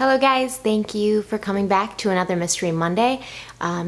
Hello guys, thank you for coming back to another Mystery Monday.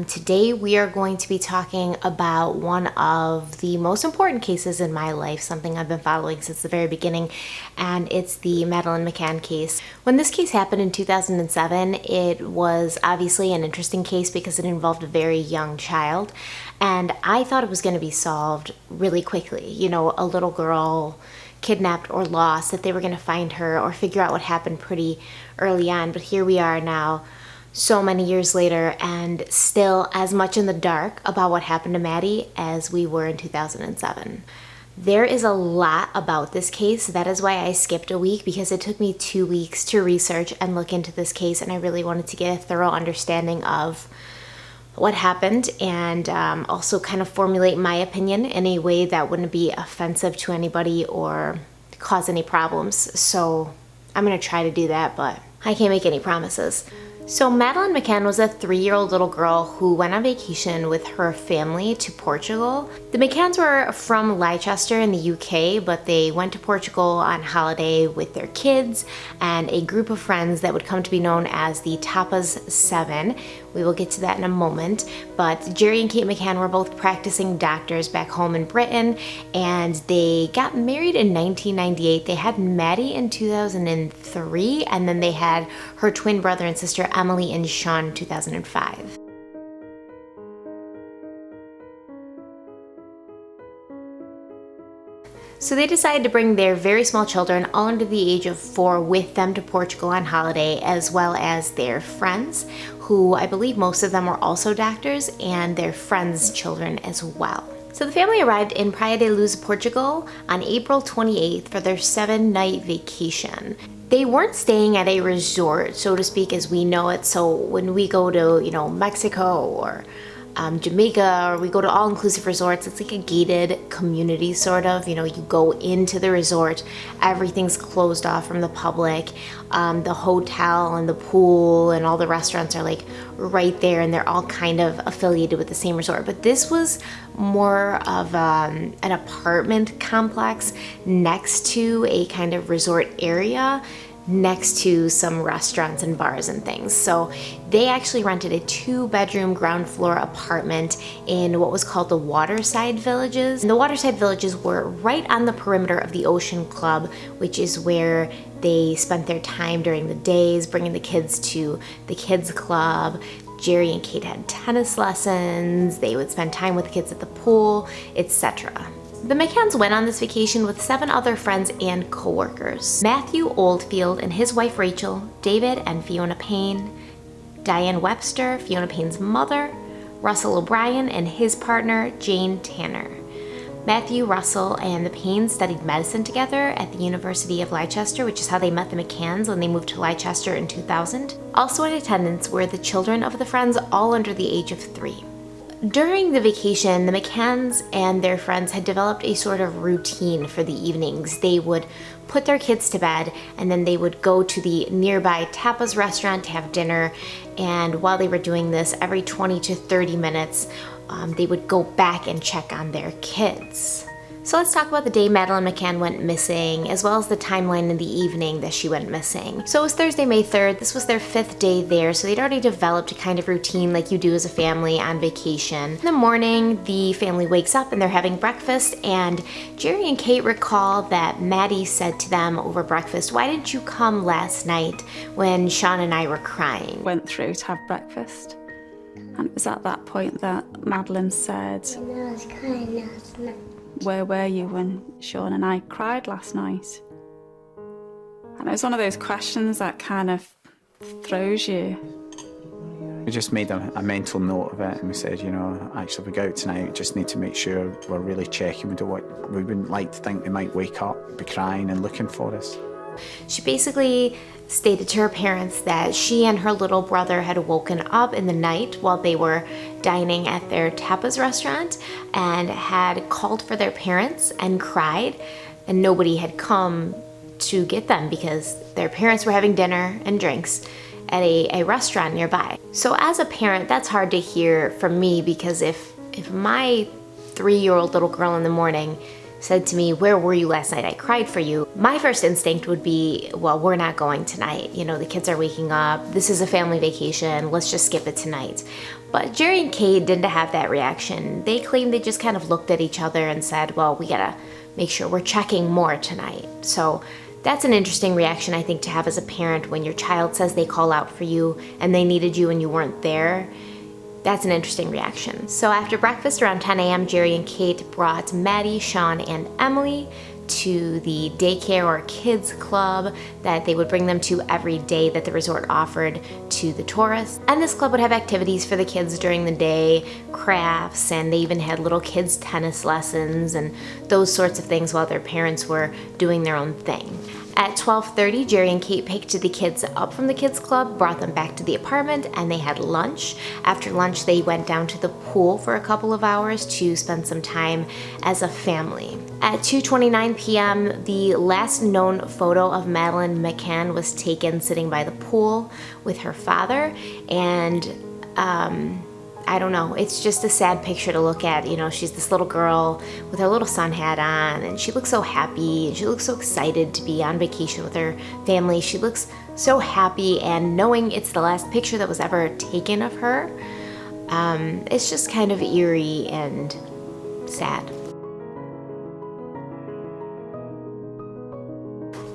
Today we are going to be talking about one of the most important cases in my life, something I've been following since the very beginning, and it's the Madeleine McCann case. When this case happened in 2007, it was obviously an interesting case because it involved a very young child, and I thought it was going to be solved really quickly. You know, a little girl kidnapped or lost, that they were going to find her or figure out what happened pretty early on. But here we are now, so many years later, and still as much in the dark about what happened to Maddie as we were in 2007. There is a lot about this case. That is why I skipped a week, because it took me 2 weeks to research and look into this case, and I really wanted to get a thorough understanding of what happened and also kind of formulate my opinion in a way that wouldn't be offensive to anybody or cause any problems. So I'm gonna try to do that, but I can't make any promises. So Madeleine McCann was a 3-year-old little girl who went on vacation with her family to Portugal. The McCanns were from Leicester in the UK, but they went to Portugal on holiday with their kids and a group of friends that would come to be known as the Tapas 7. We will get to that in a moment, but Jerry and Kate McCann were both practicing doctors back home in Britain, and they got married in 1998. They had Maddie in 2003, and then they had her twin brother and sister Emily and Sean in 2005. So they decided to bring their very small children, all under the age of 4, with them to Portugal on holiday, as well as their friends, who I believe most of them were also doctors, and their friends' children as well. So the family arrived in Praia de Luz, Portugal on April 28th for their 7-night vacation. They weren't staying at a resort, so to speak, as we know it. So when we go to, Mexico or Jamaica, or we go to all-inclusive resorts, it's like a gated community sort of. You go into the resort, everything's closed off from the public. The hotel and the pool and all the restaurants are like right there, and they're all kind of affiliated with the same resort. But this was more of an apartment complex next to a kind of resort area, next to some restaurants and bars and things. So they actually rented a 2-bedroom ground floor apartment in what was called the Waterside Villages. And the Waterside Villages were right on the perimeter of the Ocean Club, which is where they spent their time during the days, bringing the kids to the kids club. Jerry and Kate had tennis lessons, they would spend time with the kids at the pool, etc. The McCanns went on this vacation with 7 other friends and co-workers. Matthew Oldfield and his wife Rachel, David and Fiona Payne, Diane Webster, Fiona Payne's mother, Russell O'Brien and his partner Jane Tanner. Matthew, Russell, and the Paynes studied medicine together at the University of Leicester, which is how they met the McCanns when they moved to Leicester in 2000. Also in attendance were the children of the friends, all under the age of 3. During the vacation, the McCanns and their friends had developed a sort of routine for the evenings. They would put their kids to bed, and then they would go to the nearby tapas restaurant to have dinner. And while they were doing this, every 20 to 30 minutes, they would go back and check on their kids. So let's talk about the day Madeleine McCann went missing, as well as the timeline in the evening that she went missing. So it was Thursday, May 3rd. This was their 5th day there, so they'd already developed a kind of routine like you do as a family on vacation. In the morning, the family wakes up and they're having breakfast, and Jerry and Kate recall that Maddie said to them over breakfast, "Why didn't you come last night when Sean and I were crying?" Went through to have breakfast, and it was at that point that Madeleine said, I was crying last night. "Where were you when Sean and I cried last night?" And it was one of those questions that kind of throws you. We just made a mental note of it, and we said, actually, if we go out tonight, we just need to make sure we're really checking. We wouldn't like to think they might wake up, be crying and looking for us. She basically stated to her parents that she and her little brother had woken up in the night while they were dining at their tapas restaurant and had called for their parents and cried, and nobody had come to get them because their parents were having dinner and drinks at a restaurant nearby. So as a parent, that's hard to hear from me, because if my 3-year-old little girl in the morning said to me, "Where were you last night? I cried for you," my first instinct would be, well, we're not going tonight. You know, the kids are waking up. This is a family vacation. Let's just skip it tonight. But Jerry and Kate didn't have that reaction. They claimed they just kind of looked at each other and said, well, we gotta make sure we're checking more tonight. So that's an interesting reaction, I think, to have as a parent when your child says they call out for you and they needed you and you weren't there. That's an interesting reaction. So after breakfast around 10 a.m., Jerry and Kate brought Maddie, Sean, and Emily to the daycare or kids club that they would bring them to every day that the resort offered to the tourists. And this club would have activities for the kids during the day, crafts, and they even had little kids tennis lessons and those sorts of things while their parents were doing their own thing. At 12:30, Jerry and Kate picked the kids up from the kids club, brought them back to the apartment, and they had lunch. After lunch, they went down to the pool for a couple of hours to spend some time as a family. At 2:29 p.m., the last known photo of Madeleine McCann was taken sitting by the pool with her father, and I don't know, it's just a sad picture to look at. You know, she's this little girl with her little sun hat on, and she looks so happy, and she looks so excited to be on vacation with her family. She looks so happy, and knowing it's the last picture that was ever taken of her, it's just kind of eerie and sad.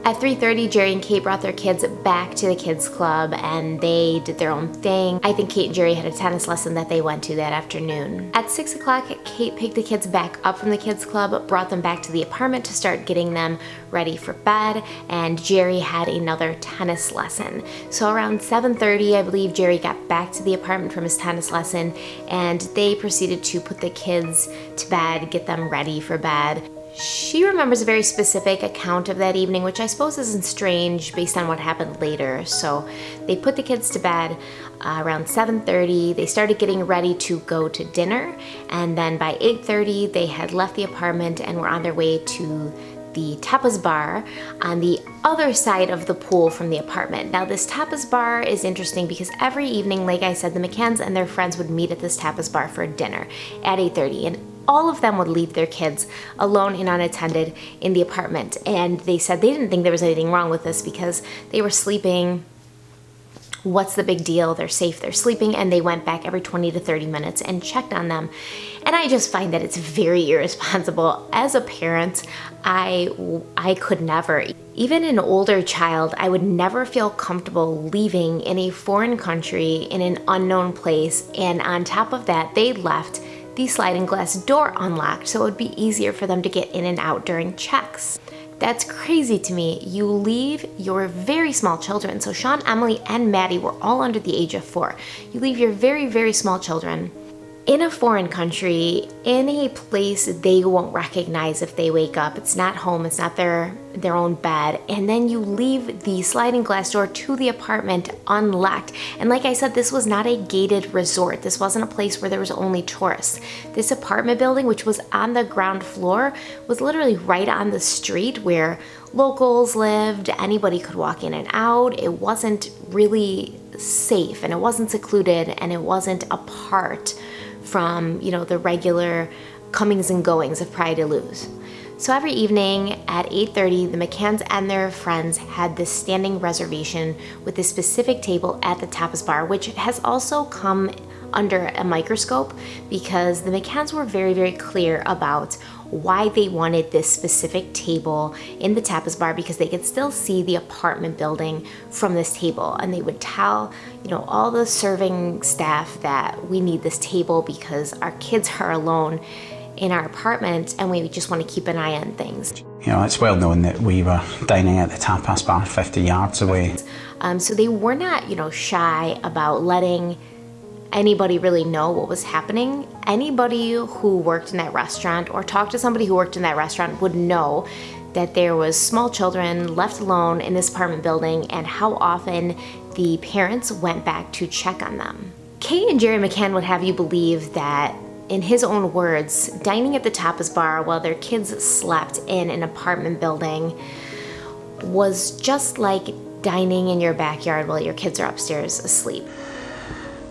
At 3:30, Jerry and Kate brought their kids back to the kids club and they did their own thing. I think Kate and Jerry had a tennis lesson that they went to that afternoon. At 6 o'clock, Kate picked the kids back up from the kids club, brought them back to the apartment to start getting them ready for bed, and Jerry had another tennis lesson. So around 7:30, I believe, Jerry got back to the apartment from his tennis lesson and they proceeded to put the kids to bed, get them ready for bed. She remembers a very specific account of that evening, which I suppose isn't strange based on what happened later. So they put the kids to bed around 7:30. They started getting ready to go to dinner, and then by 8:30 they had left the apartment and were on their way to the tapas bar on the other side of the pool from the apartment. Now this tapas bar is interesting because every evening, like I said, the McCanns and their friends would meet at this tapas bar for dinner at 8:30, and all of them would leave their kids alone and unattended in the apartment. And they said they didn't think there was anything wrong with this because they were sleeping. What's the big deal? They're safe, they're sleeping, and they went back every 20 to 30 minutes and checked on them. And I just find that it's very irresponsible. As a parent, I could never. Even an older child, I would never feel comfortable leaving in a foreign country in an unknown place, and on top of that, they left the sliding glass door unlocked so it would be easier for them to get in and out during checks. That's crazy to me. You leave your very small children, so Sean, Emily, and Maddie were all under the age of 4. You leave your very, very small children in a foreign country, in a place they won't recognize if they wake up. It's not home, it's not their own bed, and then you leave the sliding glass door to the apartment unlocked. And like I said, this was not a gated resort. This wasn't a place where there was only tourists. This apartment building, which was on the ground floor, was literally right on the street where locals lived. Anybody could walk in and out. It wasn't really safe, and it wasn't secluded, and it wasn't apart from, you know, the regular comings and goings of Praia de Luz. So every evening at 8:30, the McCanns and their friends had this standing reservation with this specific table at the tapas bar, which has also come under a microscope because the McCanns were very, very clear about why they wanted this specific table in the tapas bar, because they could still see the apartment building from this table, and they would tell, you know, all the serving staff that we need this table because our kids are alone in our apartment and we just want to keep an eye on things. You know, it's well known that we were dining at the tapas bar 50 yards away. So they were not, you know, shy about letting anybody really know what was happening. Anybody who worked in that restaurant or talked to somebody who worked in that restaurant would know that there was small children left alone in this apartment building and how often the parents went back to check on them. Kate and Jerry McCann would have you believe that, in his own words, dining at the tapas bar while their kids slept in an apartment building was just like dining in your backyard while your kids are upstairs asleep.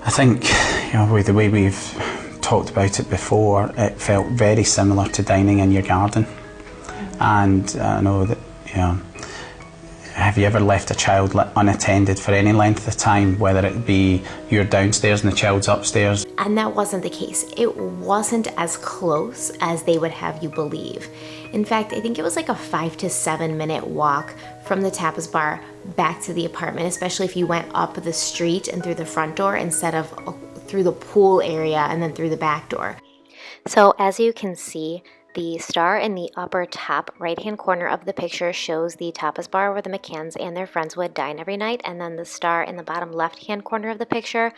I think, you know, with the way we've talked about it before, it felt very similar to dining in your garden. And I know that, you know, have you ever left a child unattended for any length of time, whether it be you're downstairs and the child's upstairs? And that wasn't the case. It wasn't as close as they would have you believe. In fact, I think it was like a 5 to 7 minute walk from the tapas bar back to the apartment, especially if you went up the street and through the front door instead of through the pool area and then through the back door. So as you can see, the star in the upper top right-hand corner of the picture shows the tapas bar where the McCanns and their friends would dine every night, and then the star in the bottom left-hand corner of the picture,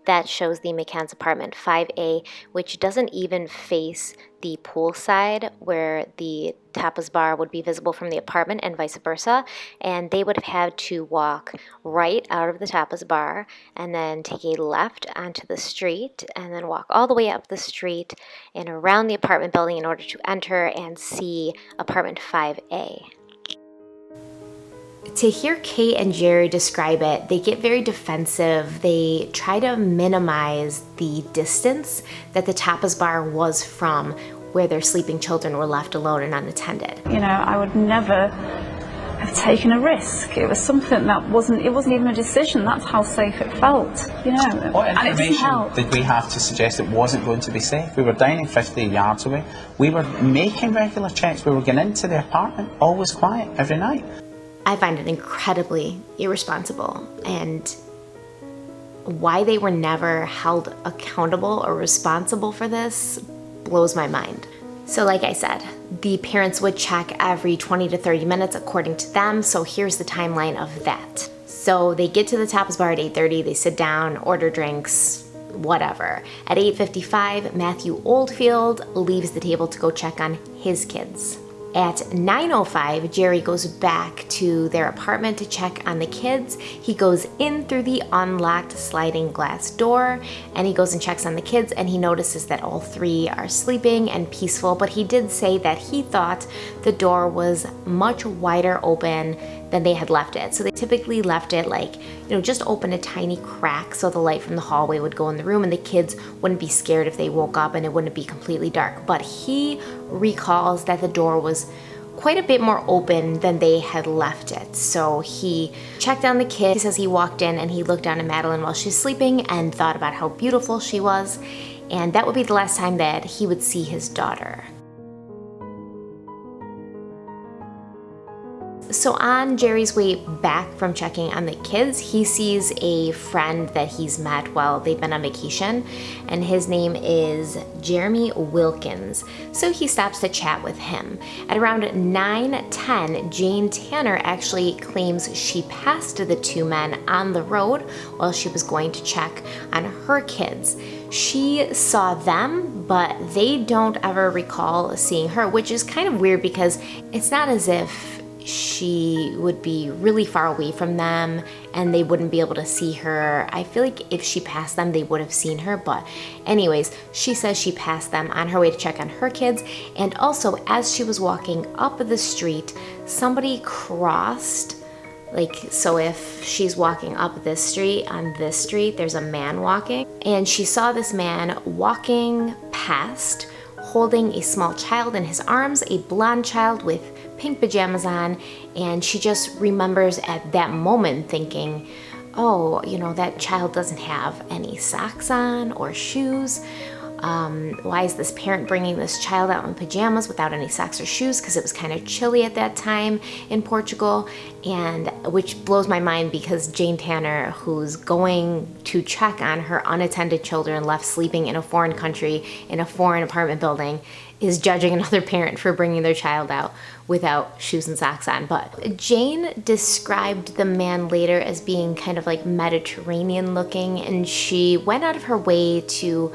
that shows the McCann's apartment 5A, which doesn't even face the pool side where the tapas bar would be visible from the apartment and vice versa. And they would have had to walk right out of the tapas bar and then take a left onto the street and then walk all the way up the street and around the apartment building in order to enter and see apartment 5A. To hear Kate and Jerry describe it, they get very defensive. They try to minimize the distance that the tapas bar was from where their sleeping children were left alone and unattended. You know, I would never have taken a risk. It was something that it wasn't even a decision. That's how safe it felt, you know. What And it didn't help. information did we have to suggest it wasn't going to be safe? We were dining 50 yards away. We were making regular checks. We were going into the apartment, always quiet, every night. I find it incredibly irresponsible, and why they were never held accountable or responsible for this blows my mind. So like I said, the parents would check every 20 to 30 minutes according to them, so here's the timeline of that. So they get to the tapas bar at 8:30, they sit down, order drinks, whatever. At 8:55, Matthew Oldfield leaves the table to go check on his kids. At 9:05, Jerry goes back to their apartment to check on the kids. He goes in through the unlocked sliding glass door and he goes and checks on the kids, and he notices that all three are sleeping and peaceful, but he did say that he thought the door was much wider open than they had left it. So they typically left it like, you know, just open a tiny crack so the light from the hallway would go in the room and the kids wouldn't be scared if they woke up and it wouldn't be completely dark. But he recalls that the door was quite a bit more open than they had left it. So he checked on the kid. He says he walked in and he looked down at Madeleine while she's sleeping and thought about how beautiful she was. And that would be the last time that he would see his daughter. So on Jerry's way back from checking on the kids, he sees a friend that he's met while they've been on vacation, and his name is Jeremy Wilkins. So he stops to chat with him. At around 9:10, Jane Tanner actually claims she passed the two men on the road while she was going to check on her kids. She saw them, but they don't ever recall seeing her, which is kind of weird because it's not as if she would be really far away from them and they wouldn't be able to see her. I feel like if she passed them, they would have seen her. But anyways, she says she passed them on her way to check on her kids. And also, as she was walking up the street, somebody crossed. Like, so if she's walking up this street, on this street, there's a man walking. And she saw this man walking past, holding a small child in his arms, a blonde child with pink pajamas on, and she just remembers at that moment thinking, oh, you know, that child doesn't have any socks on or shoes. Why is this parent bringing this child out in pajamas without any socks or shoes? Because it was kind of chilly at that time in Portugal, and which blows my mind because Jane Tanner, who's going to check on her unattended children left sleeping in a foreign country in a foreign apartment building, is judging another parent for bringing their child out without shoes and socks on. But Jane described the man later as being kind of like Mediterranean looking, and she went out of her way to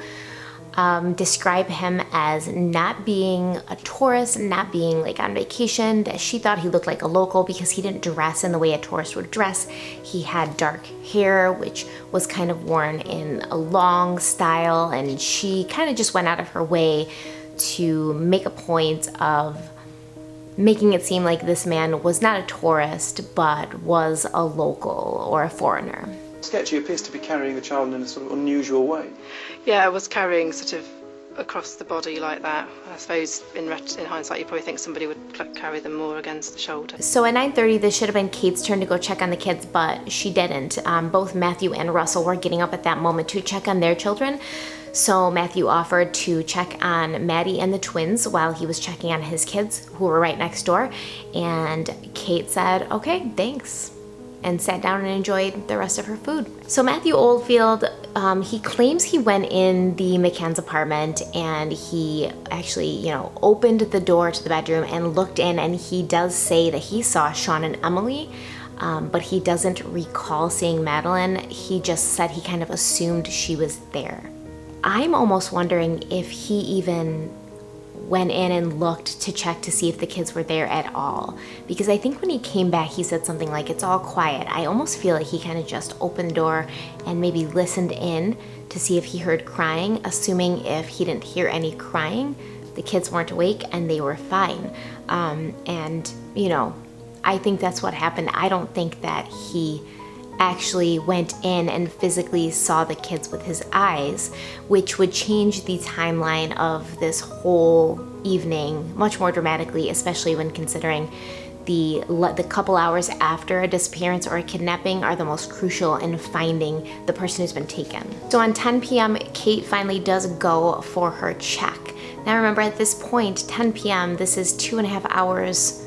describe him as not being a tourist, not being like on vacation, that she thought he looked like a local because he didn't dress in the way a tourist would dress. He had dark hair, which was kind of worn in a long style, and she kind of just went out of her way to make a point of making it seem like this man was not a tourist, but was a local or a foreigner. Sketchy appears to be carrying the child in a sort of unusual way. Yeah, I was carrying sort of across the body like that. I suppose in hindsight you probably think somebody would carry them more against the shoulder. So at 9:30, this should have been Kate's turn to go check on the kids, but she didn't. Both Matthew and Russell were getting up at that moment to check on their children. So Matthew offered to check on Maddie and the twins while he was checking on his kids, who were right next door. And Kate said, okay, thanks, and sat down and enjoyed the rest of her food. So Matthew Oldfield, he claims he went in the McCann's apartment and he actually, opened the door to the bedroom and looked in, and he does say that he saw Sean and Emily, but he doesn't recall seeing Madeleine. He just said he kind of assumed she was there. I'm almost wondering if he even went in and looked to check to see if the kids were there at all. Because I think when he came back, he said something like, it's all quiet. I almost feel like he kind of just opened the door and maybe listened in to see if he heard crying, assuming if he didn't hear any crying, the kids weren't awake and they were fine. I think that's what happened. I don't think that he actually went in and physically saw the kids with his eyes, which would change the timeline of this whole evening much more dramatically, especially when considering the couple hours after a disappearance or a kidnapping are the most crucial in finding the person who's been taken. So on 10 p.m., Kate finally does go for her check. Now remember, at this point, 10 p.m., this is 2.5 hours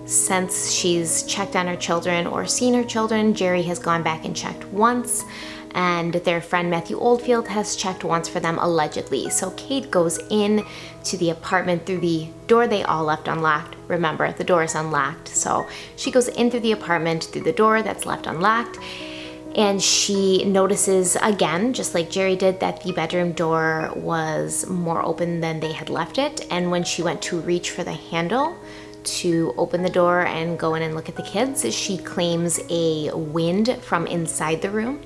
since she's checked on her children or seen her children. Jerry has gone back and checked once, and their friend Matthew Oldfield has checked once for them, allegedly. So Kate goes in to the apartment through the door they all left unlocked. Remember, the door is unlocked. So she goes in through the apartment through the door that's left unlocked, and she notices again, just like Jerry did, that the bedroom door was more open than they had left it. And when she went to reach for the handle to open the door and go in and look at the kids, she claims a wind from inside the room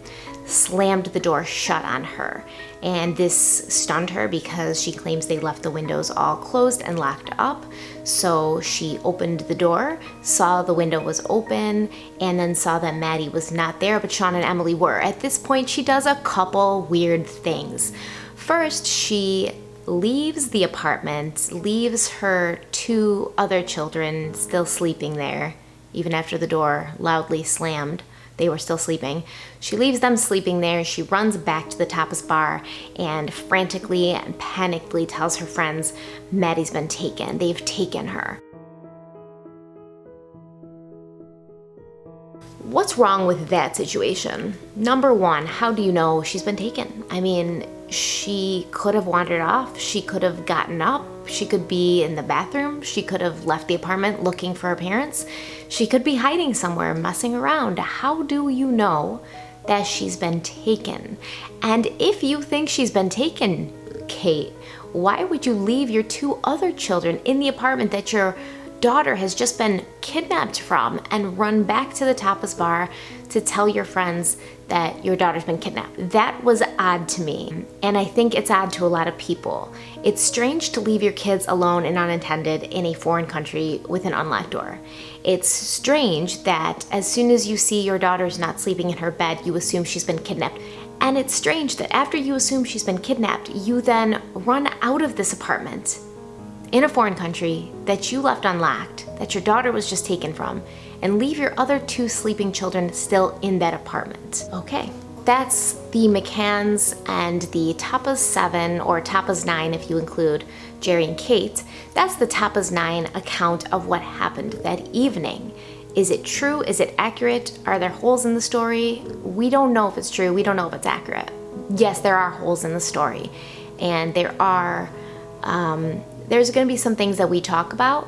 slammed the door shut on her. And this stunned her because she claims they left the windows all closed and locked up. So she opened the door, saw the window was open, and then saw that Maddie was not there, but Sean and Emily were. At this point, she does a couple weird things. First, she leaves the apartment, leaves her 2 other children still sleeping there, even after the door loudly slammed. They were still sleeping. She leaves them sleeping there. She runs back to the tapas bar and frantically and panically tells her friends Maddie's been taken. They've taken her. What's wrong with that situation? Number one, how do you know she's been taken? I mean, she could have wandered off. She could have gotten up. She could be in the bathroom. She could have left the apartment looking for her parents. She could be hiding somewhere, messing around. How do you know that she's been taken? And if you think she's been taken, Kate, why would you leave your 2 other children in the apartment that your daughter has just been kidnapped from and run back to the tapas bar to tell your friends that your daughter's been kidnapped? That was odd to me, and I think it's odd to a lot of people. It's strange to leave your kids alone and unattended in a foreign country with an unlocked door. It's strange that as soon as you see your daughter's not sleeping in her bed, you assume she's been kidnapped. And it's strange that after you assume she's been kidnapped, you then run out of this apartment in a foreign country that you left unlocked, that your daughter was just taken from, and leave your other 2 sleeping children still in that apartment. Okay, that's the McCanns and the Tapas 7, or Tapas 9 if you include Jerry and Kate. That's the Tapas 9 account of what happened that evening. Is it true? Is it accurate? Are there holes in the story? We don't know if it's true. We don't know if it's accurate. Yes, there are holes in the story, and there's going to be some things that we talk about,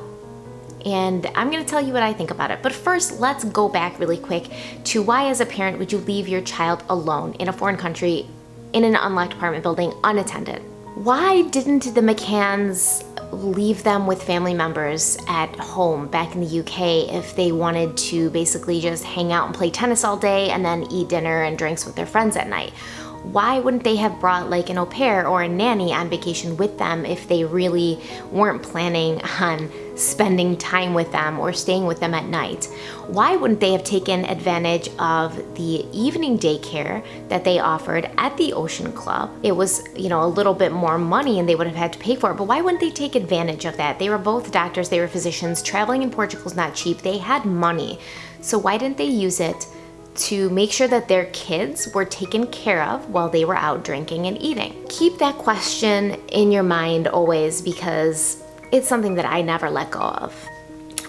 and I'm going to tell you what I think about it. But first, let's go back really quick to why as a parent would you leave your child alone in a foreign country in an unlocked apartment building unattended? Why didn't the McCanns leave them with family members at home back in the UK if they wanted to basically just hang out and play tennis all day and then eat dinner and drinks with their friends at night? Why wouldn't they have brought like an au pair or a nanny on vacation with them if they really weren't planning on spending time with them or staying with them at night. Why wouldn't they have taken advantage of the evening daycare that they offered at the Ocean Club? It was, a little bit more money and they would have had to pay for it, but why wouldn't they take advantage of that? They were both doctors, they were physicians. Traveling in Portugal is not cheap. They had money. So why didn't they use it to make sure that their kids were taken care of while they were out drinking and eating? Keep that question in your mind always, because it's something that I never let go of.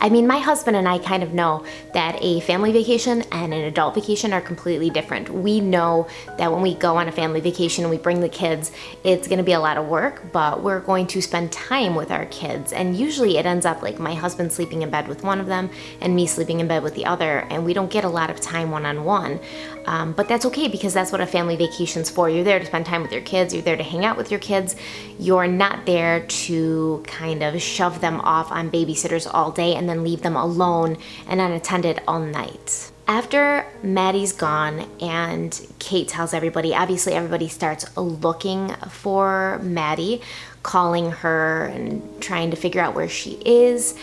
I mean, my husband and I kind of know that a family vacation and an adult vacation are completely different. We know that when we go on a family vacation and we bring the kids, it's gonna be a lot of work, but we're going to spend time with our kids. And usually it ends up like my husband sleeping in bed with one of them and me sleeping in bed with the other, and we don't get a lot of time one-on-one. But that's okay, because that's what a family vacation's for. You're there to spend time with your kids, you're there to hang out with your kids. You're not there to kind of shove them off on babysitters all day and then leave them alone and unattended all night. After Maddie's gone and Kate tells everybody, obviously everybody starts looking for Maddie, calling her and trying to figure out where she is.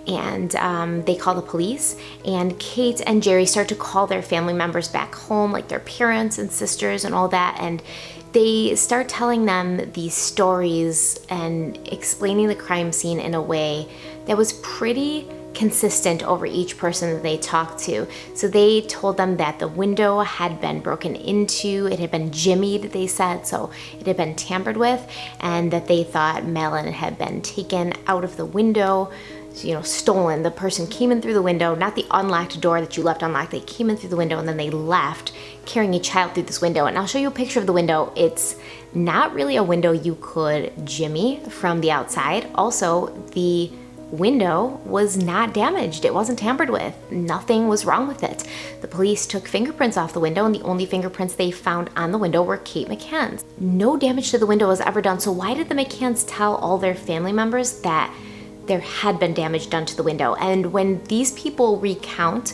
And they call the police, and Kate and Jerry start to call their family members back home, like their parents and sisters and all that, and they start telling them these stories and explaining the crime scene in a way that was pretty consistent over each person that they talked to. So they told them that the window had been broken into, it had been jimmied, they said, so it had been tampered with, and that they thought Madeleine had been taken out of the window, stolen. The person came in through the window, not the unlocked door that you left unlocked. They came in through the window and then they left carrying a child through this window. And I'll show you a picture of the window. It's not really a window you could jimmy from the outside. Also, the window was not damaged. It wasn't tampered with. Nothing was wrong with it. The police took fingerprints off the window, and the only fingerprints they found on the window were Kate McCann's. No damage to the window was ever done. So why did the McCanns tell all their family members that there had been damage done to the window? And when these people recount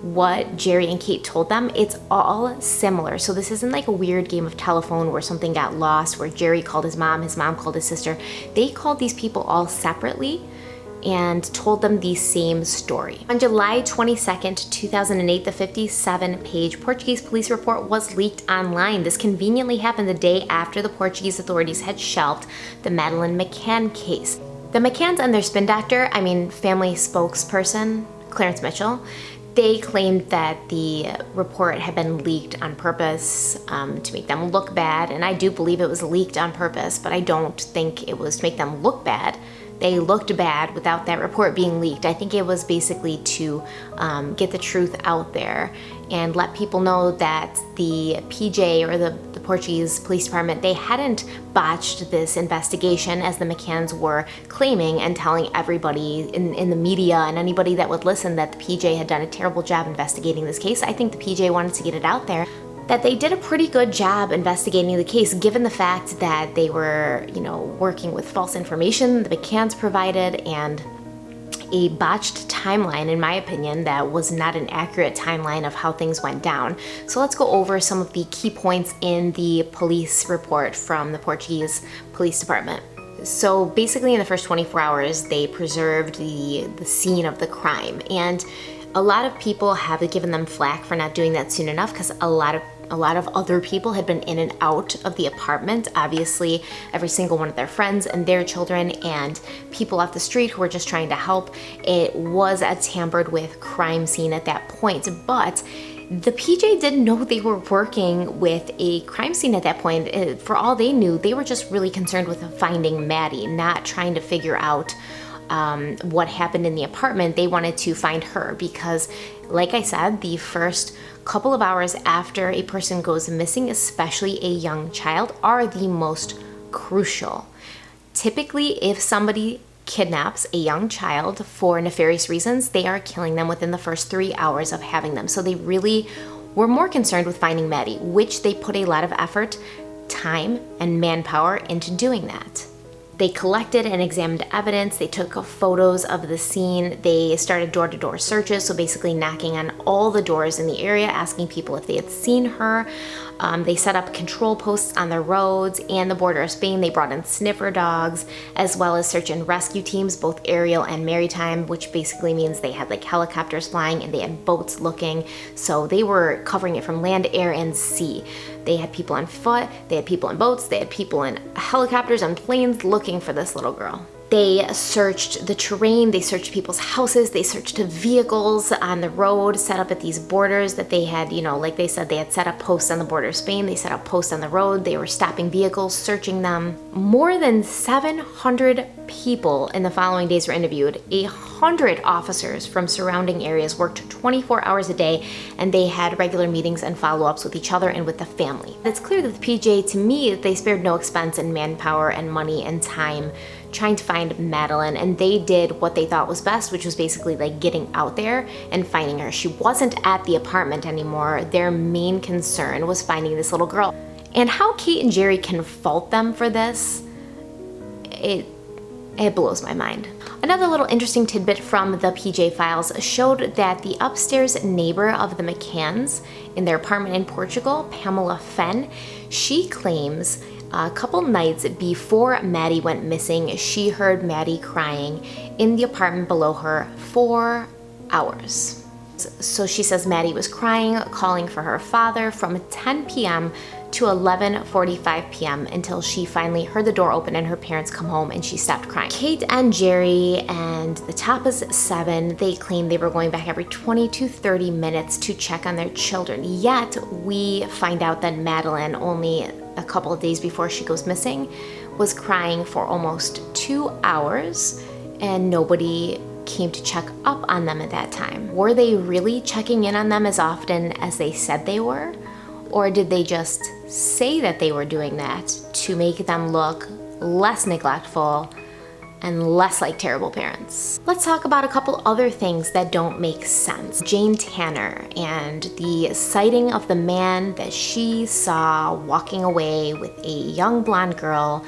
what Jerry and Kate told them, it's all similar. So this isn't like a weird game of telephone where something got lost, where Jerry called his mom called his sister. They called these people all separately and told them the same story. On July 22nd, 2008, the 57-page Portuguese police report was leaked online. This conveniently happened the day after the Portuguese authorities had shelved the Madeleine McCann case. The McCanns and their spin doctor, family spokesperson, Clarence Mitchell, they claimed that the report had been leaked on purpose to make them look bad, and I do believe it was leaked on purpose, but I don't think it was to make them look bad. They looked bad without that report being leaked. I think it was basically to get the truth out there and let people know that the PJ, or the Portuguese Police Department, they hadn't botched this investigation as the McCanns were claiming and telling everybody in the media and anybody that would listen that the PJ had done a terrible job investigating this case. I think the PJ wanted to get it out there that they did a pretty good job investigating the case, given the fact that they were, working with false information the McCanns provided, and a botched timeline, in my opinion, that was not an accurate timeline of how things went down. So let's go over some of the key points in the police report from the Portuguese Police Department. So basically in the first 24 hours, they preserved the scene of the crime, and a lot of people have given them flack for not doing that soon enough, because a lot of other people had been in and out of the apartment. Obviously, every single one of their friends and their children and people off the street who were just trying to help. It was a tampered with crime scene at that point, but the PJ didn't know they were working with a crime scene at that point. For all they knew, they were just really concerned with finding Maddie, not trying to figure out what happened in the apartment. They wanted to find her because, like I said, the first couple of hours after a person goes missing, especially a young child, are the most crucial. Typically, if somebody kidnaps a young child for nefarious reasons, they are killing them within the first 3 hours of having them. So they really were more concerned with finding Maddie, which they put a lot of effort, time, and manpower into doing that. They collected and examined evidence. They took photos of the scene. They started door-to-door searches, so basically knocking on all the doors in the area, asking people if they had seen her. They set up control posts on the roads and the border of Spain. They brought in sniffer dogs, as well as search and rescue teams, both aerial and maritime, which basically means they had like helicopters flying and they had boats looking. So they were covering it from land, air, and sea. They had people on foot, they had people in boats, they had people in helicopters and planes looking for this little girl. They searched the terrain, they searched people's houses, they searched vehicles on the road, set up at these borders that they had, you know, like they said, they had set up posts on the border of Spain, they set up posts on the road, they were stopping vehicles, searching them. More than 700 people in the following days were interviewed. 100 officers from surrounding areas worked 24 hours a day, and they had regular meetings and follow-ups with each other and with the family. It's clear that the PJ, to me, they spared no expense in manpower and money and time trying to find Madeleine, and they did what they thought was best, which was basically like getting out there and finding her. She wasn't at the apartment anymore. Their main concern was finding this little girl. And how Kate and Jerry can fault them for this, it blows my mind. Another little interesting tidbit from the PJ files showed that the upstairs neighbor of the McCanns in their apartment in Portugal, Pamela Fenn, she claims a couple nights before Maddie went missing, she heard Maddie crying in the apartment below her for hours. So she says Maddie was crying, calling for her father from 10 p.m. to 11:45 p.m. until she finally heard the door open and her parents come home and she stopped crying. Kate and Jerry and the Tapas 7, they claimed they were going back every 20 to 30 minutes to check on their children. Yet we find out that Madeleine, only a couple of days before she goes missing, was crying for almost 2 hours and nobody came to check up on them at that time. Were they really checking in on them as often as they said they were? Or did they just say that they were doing that to make them look less neglectful and less like terrible parents? Let's talk about a couple other things that don't make sense. Jane Tanner and the sighting of the man that she saw walking away with a young blonde girl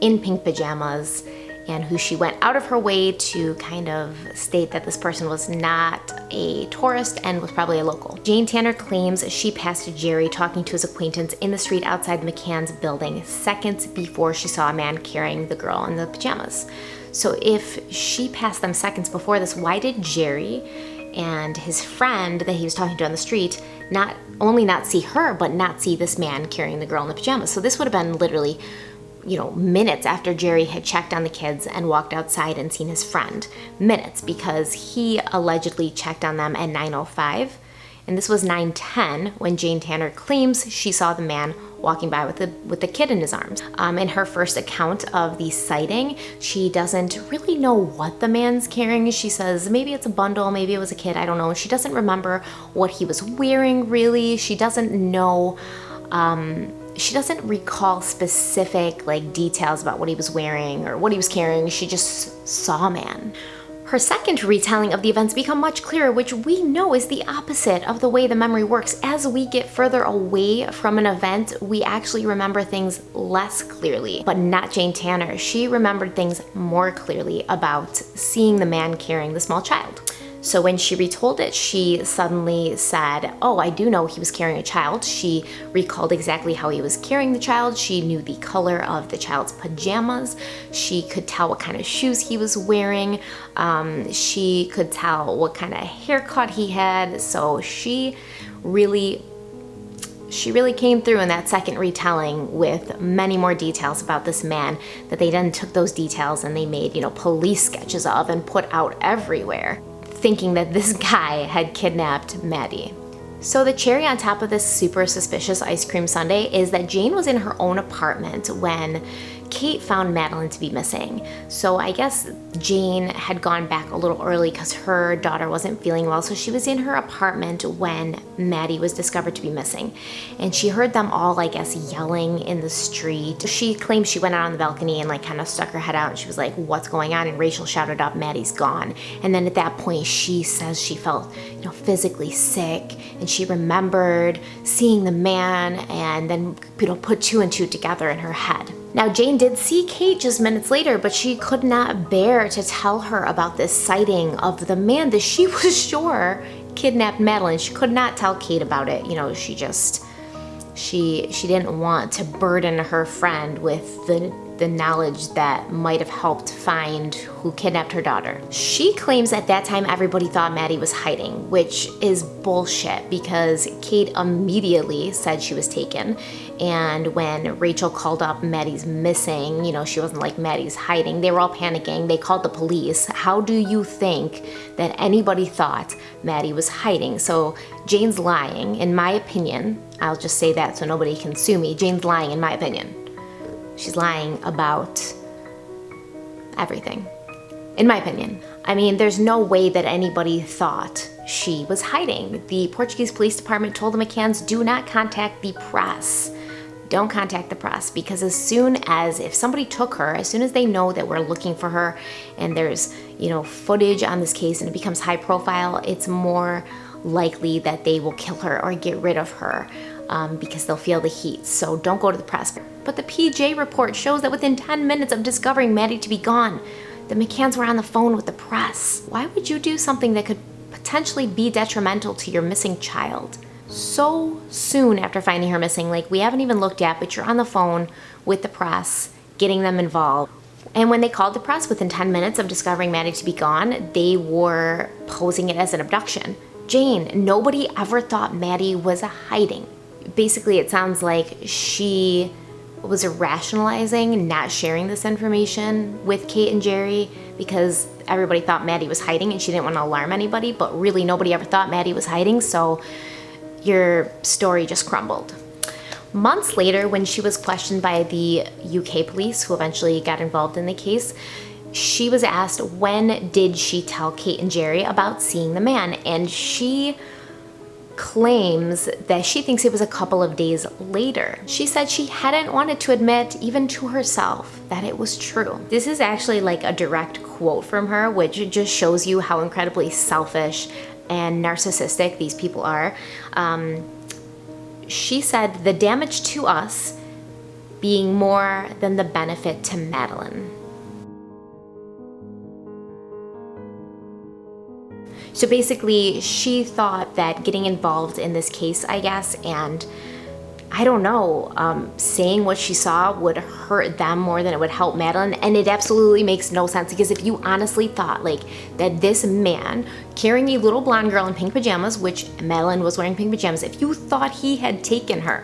in pink pajamas, and who she went out of her way to kind of state that this person was not a tourist and was probably a local. Jane Tanner claims she passed Jerry talking to his acquaintance in the street outside McCann's building seconds before she saw a man carrying the girl in the pajamas. So if she passed them seconds before this, why did Jerry and his friend that he was talking to on the street not only not see her, but not see this man carrying the girl in the pajamas? So this would have been literally, you know, minutes after Jerry had checked on the kids and walked outside and seen his friend. Minutes, because he allegedly checked on them at 9:05, and this was 9:10 when Jane Tanner claims she saw the man walking by with the kid in his arms. In her first account of the sighting, she doesn't really know what the man's carrying. She says maybe it's a bundle, maybe it was a kid, I don't know. She doesn't remember what he was wearing really. She doesn't know, she doesn't recall specific like details about what he was wearing or what he was carrying. She just saw a man. Her second retelling of the events become much clearer, which we know is the opposite of the way the memory works. As we get further away from an event, we actually remember things less clearly, but not Jane Tanner. She remembered things more clearly about seeing the man carrying the small child. So when she retold it, she suddenly said, oh, I do know he was carrying a child. She recalled exactly how he was carrying the child. She knew the color of the child's pajamas. She could tell what kind of shoes he was wearing. She could tell what kind of haircut he had. So she really came through in that second retelling with many more details about this man that they then took those details and they made, you know, police sketches of and put out everywhere, thinking that this guy had kidnapped Maddie. So the cherry on top of this super suspicious ice cream sundae is that Jane was in her own apartment when Kate found Madeleine to be missing. So I guess Jane had gone back a little early because her daughter wasn't feeling well. So she was in her apartment when Maddie was discovered to be missing. And she heard them all, I guess, yelling in the street. She claims she went out on the balcony and like kind of stuck her head out and she was like, what's going on? And Rachel shouted up, Maddie's gone. And then at that point, she says she felt, you know, physically sick and she remembered seeing the man and then, you know, put two and two together in her head. Now, Jane did see Kate just minutes later, but she could not bear to tell her about this sighting of the man that she was sure kidnapped Madeleine. She could not tell Kate about it. You know, she didn't want to burden her friend with the knowledge that might have helped find who kidnapped her daughter. She claims at that time everybody thought Maddie was hiding, which is bullshit because Kate immediately said she was taken. And when Rachel called up Maddie's missing, you know, she wasn't like Maddie's hiding. They were all panicking. They called the police. How do you think that anybody thought Maddie was hiding? So Jane's lying, in my opinion. I'll just say that so nobody can sue me. Jane's lying, in my opinion. She's lying about everything, in my opinion. I mean, there's no way that anybody thought she was hiding. The Portuguese Police Department told the McCanns, do not contact the press. Don't contact the press, because as soon as, if somebody took her, as soon as they know that we're looking for her and there's, you know, footage on this case and it becomes high profile, it's more likely that they will kill her or get rid of her. Because they'll feel the heat. So don't go to the press. But the PJ report shows that within 10 minutes of discovering Maddie to be gone, the McCanns were on the phone with the press. Why would you do something that could potentially be detrimental to your missing child so soon after finding her missing? Like, we haven't even looked at, but you're on the phone with the press, getting them involved. And when they called the press within 10 minutes of discovering Maddie to be gone, they were posing it as an abduction. Jane, nobody ever thought Maddie was hiding. Basically, it sounds like she was rationalizing not sharing this information with Kate and Jerry because everybody thought Maddie was hiding and she didn't want to alarm anybody, but really nobody ever thought Maddie was hiding, so your story just crumbled. Months later, when she was questioned by the UK police, who eventually got involved in the case, she was asked when did she tell Kate and Jerry about seeing the man, and she claims that she thinks it was a couple of days later. She said she hadn't wanted to admit, even to herself, that it was true. This is actually like a direct quote from her, which just shows you how incredibly selfish and narcissistic these people are. She said, the damage to us being more than the benefit to Madeleine. So basically, she thought that getting involved in this case, I guess, and I don't know, saying what she saw would hurt them more than it would help Madeleine. And it absolutely makes no sense, because if you honestly thought like that this man carrying a little blonde girl in pink pajamas, which Madeleine was wearing pink pajamas, if you thought he had taken her,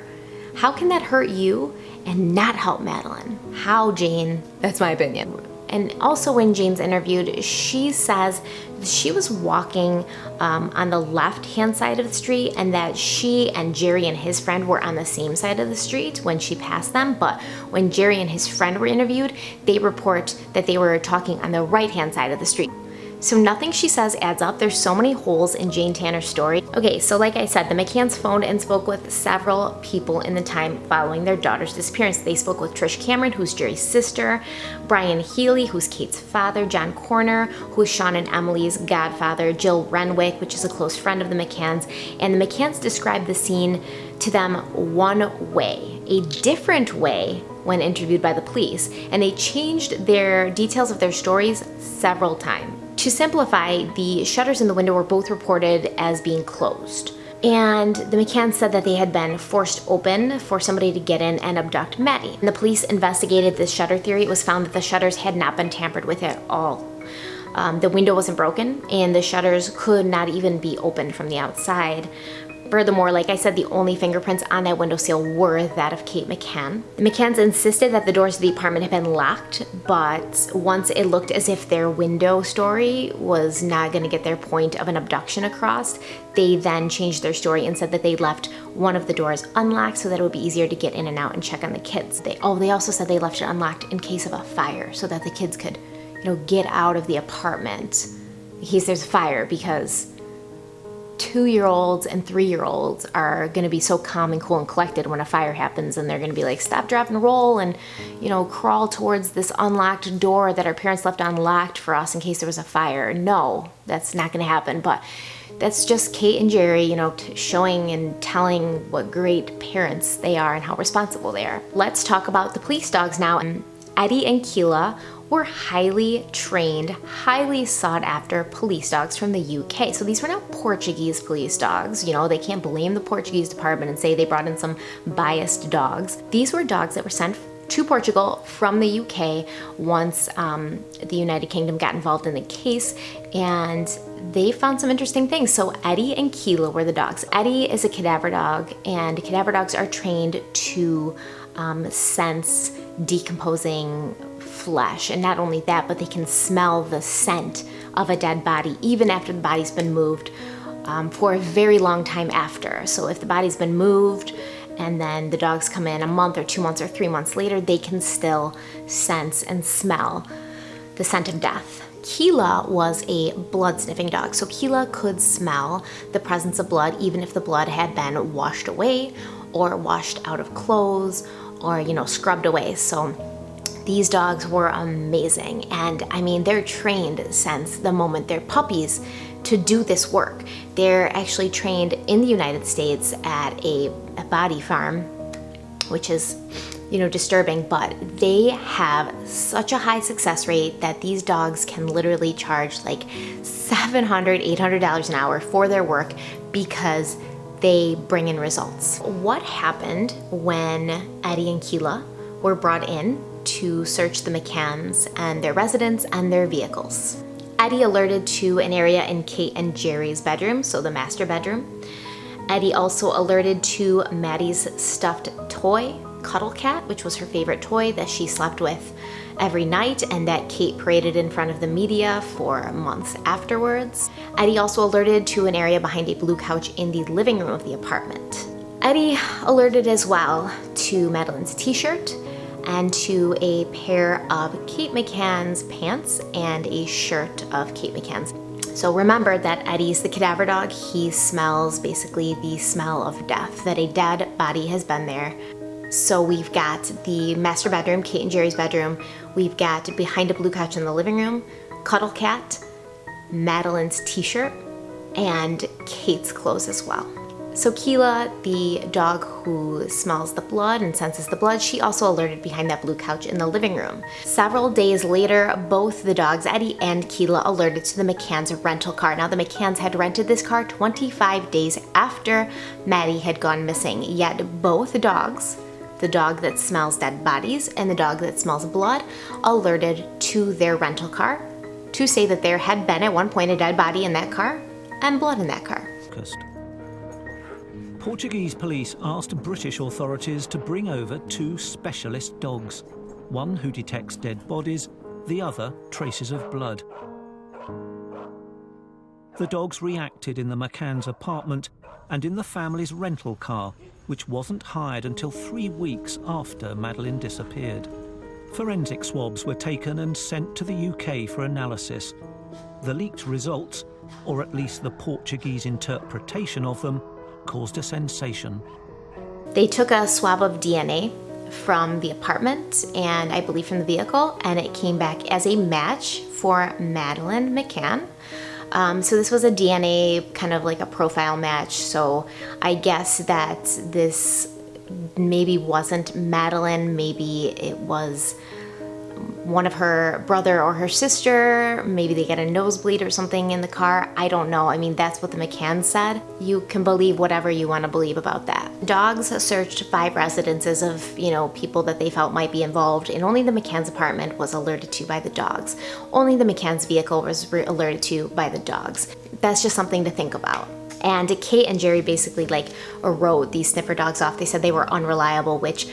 how can that hurt you and not help Madeleine? How, Jane? That's my opinion. And also when Jane's interviewed, she says she was walking on the left-hand side of the street and that she and Jerry and his friend were on the same side of the street when she passed them. But when Jerry and his friend were interviewed, they report that they were talking on the right-hand side of the street. So nothing she says adds up. There's so many holes in Jane Tanner's story. Okay, so like I said, the McCanns phoned and spoke with several people in the time following their daughter's disappearance. They spoke with Trish Cameron, who's Jerry's sister, Brian Healy, who's Kate's father, John Corner, who's Sean and Emily's godfather, Jill Renwick, which is a close friend of the McCanns, and the McCanns described the scene to them one way, a different way when interviewed by the police, and they changed their details of their stories several times. To simplify, the shutters in the window were both reported as being closed. And the McCanns said that they had been forced open for somebody to get in and abduct Maddie. And the police investigated this shutter theory. It was found that the shutters had not been tampered with at all. The window wasn't broken, and the shutters could not even be opened from the outside. Furthermore, like I said, the only fingerprints on that windowsill were that of Kate McCann. The McCanns insisted that the doors to the apartment had been locked, but once it looked as if their window story was not going to get their point of an abduction across, they then changed their story and said that they left one of the doors unlocked so that it would be easier to get in and out and check on the kids. They also said they left it unlocked in case of a fire so that the kids could, get out of the apartment in case there's a fire, because 2-year-olds and 3-year-olds are going to be so calm and cool and collected when a fire happens, and they're going to be like, stop, drop, and roll, and crawl towards this unlocked door that our parents left unlocked for us in case there was a fire. No, that's not going to happen. But That's just Kate and Jerry, showing and telling what great parents they are and how responsible they are. Let's talk about the police dogs now. Eddie and Keela were highly trained, highly sought after police dogs from the UK. So these were not Portuguese police dogs. They can't blame the Portuguese department and say they brought in some biased dogs. These were dogs that were sent to Portugal from the UK once the United Kingdom got involved in the case, and they found some interesting things. So Eddie and Keela were the dogs. Eddie is a cadaver dog, and cadaver dogs are trained to sense decomposing flesh. And not only that, but they can smell the scent of a dead body even after the body's been moved for a very long time after. So if the body's been moved and then the dogs come in a month or 2 months or 3 months later, they can still sense and smell the scent of death. Keela was a blood sniffing dog, so Keela could smell the presence of blood even if the blood had been washed away or washed out of clothes or, scrubbed away. So these dogs were amazing, and they're trained since the moment they're puppies to do this work. They're actually trained in the United States at a body farm, which is, disturbing, but they have such a high success rate that these dogs can literally charge like $700, $800 an hour for their work because they bring in results. What happened when Eddie and Keela were brought in to search the McCanns and their residence and their vehicles? Eddie alerted to an area in Kate and Jerry's bedroom, so the master bedroom. Eddie also alerted to Maddie's stuffed toy, Cuddle Cat, which was her favorite toy that she slept with every night and that Kate paraded in front of the media for months afterwards. Eddie also alerted to an area behind a blue couch in the living room of the apartment. Eddie alerted as well to Madeleine's t-shirt and to a pair of Kate McCann's pants and a shirt of Kate McCann's. So remember that Eddie's the cadaver dog. He smells basically the smell of death, that a dead body has been there. So we've got the master bedroom, Kate and Jerry's bedroom. We've got behind a blue couch in the living room, Cuddle Cat, Madeleine's t-shirt, and Kate's clothes as well. So Keela, the dog who smells the blood and senses the blood, she also alerted behind that blue couch in the living room. Several days later, both the dogs, Eddie and Keela, alerted to the McCann's rental car. Now, the McCanns had rented this car 25 days after Maddie had gone missing, yet both dogs, the dog that smells dead bodies and the dog that smells blood, alerted to their rental car to say that there had been at one point a dead body in that car and blood in that car. Portuguese police asked British authorities to bring over 2 specialist dogs, one who detects dead bodies, the other traces of blood. The dogs reacted in the McCann's apartment and in the family's rental car, which wasn't hired until 3 weeks after Madeleine disappeared. Forensic swabs were taken and sent to the UK for analysis. The leaked results, or at least the Portuguese interpretation of them, caused a sensation. They took a swab of DNA from the apartment and I believe from the vehicle, and it came back as a match for Madeleine McCann. So this was a DNA kind of like a profile match. So I guess that this maybe wasn't Madeleine, maybe it was one of her brother or her sister, maybe they get a nosebleed or something in the car. I don't know. That's what the McCanns said. You can believe whatever you want to believe about that. Dogs searched 5 residences of, people that they felt might be involved, and only the McCanns' apartment was alerted to by the dogs. Only the McCanns' vehicle was alerted to by the dogs. That's just something to think about. And Kate and Jerry basically wrote these sniffer dogs off. They said they were unreliable, which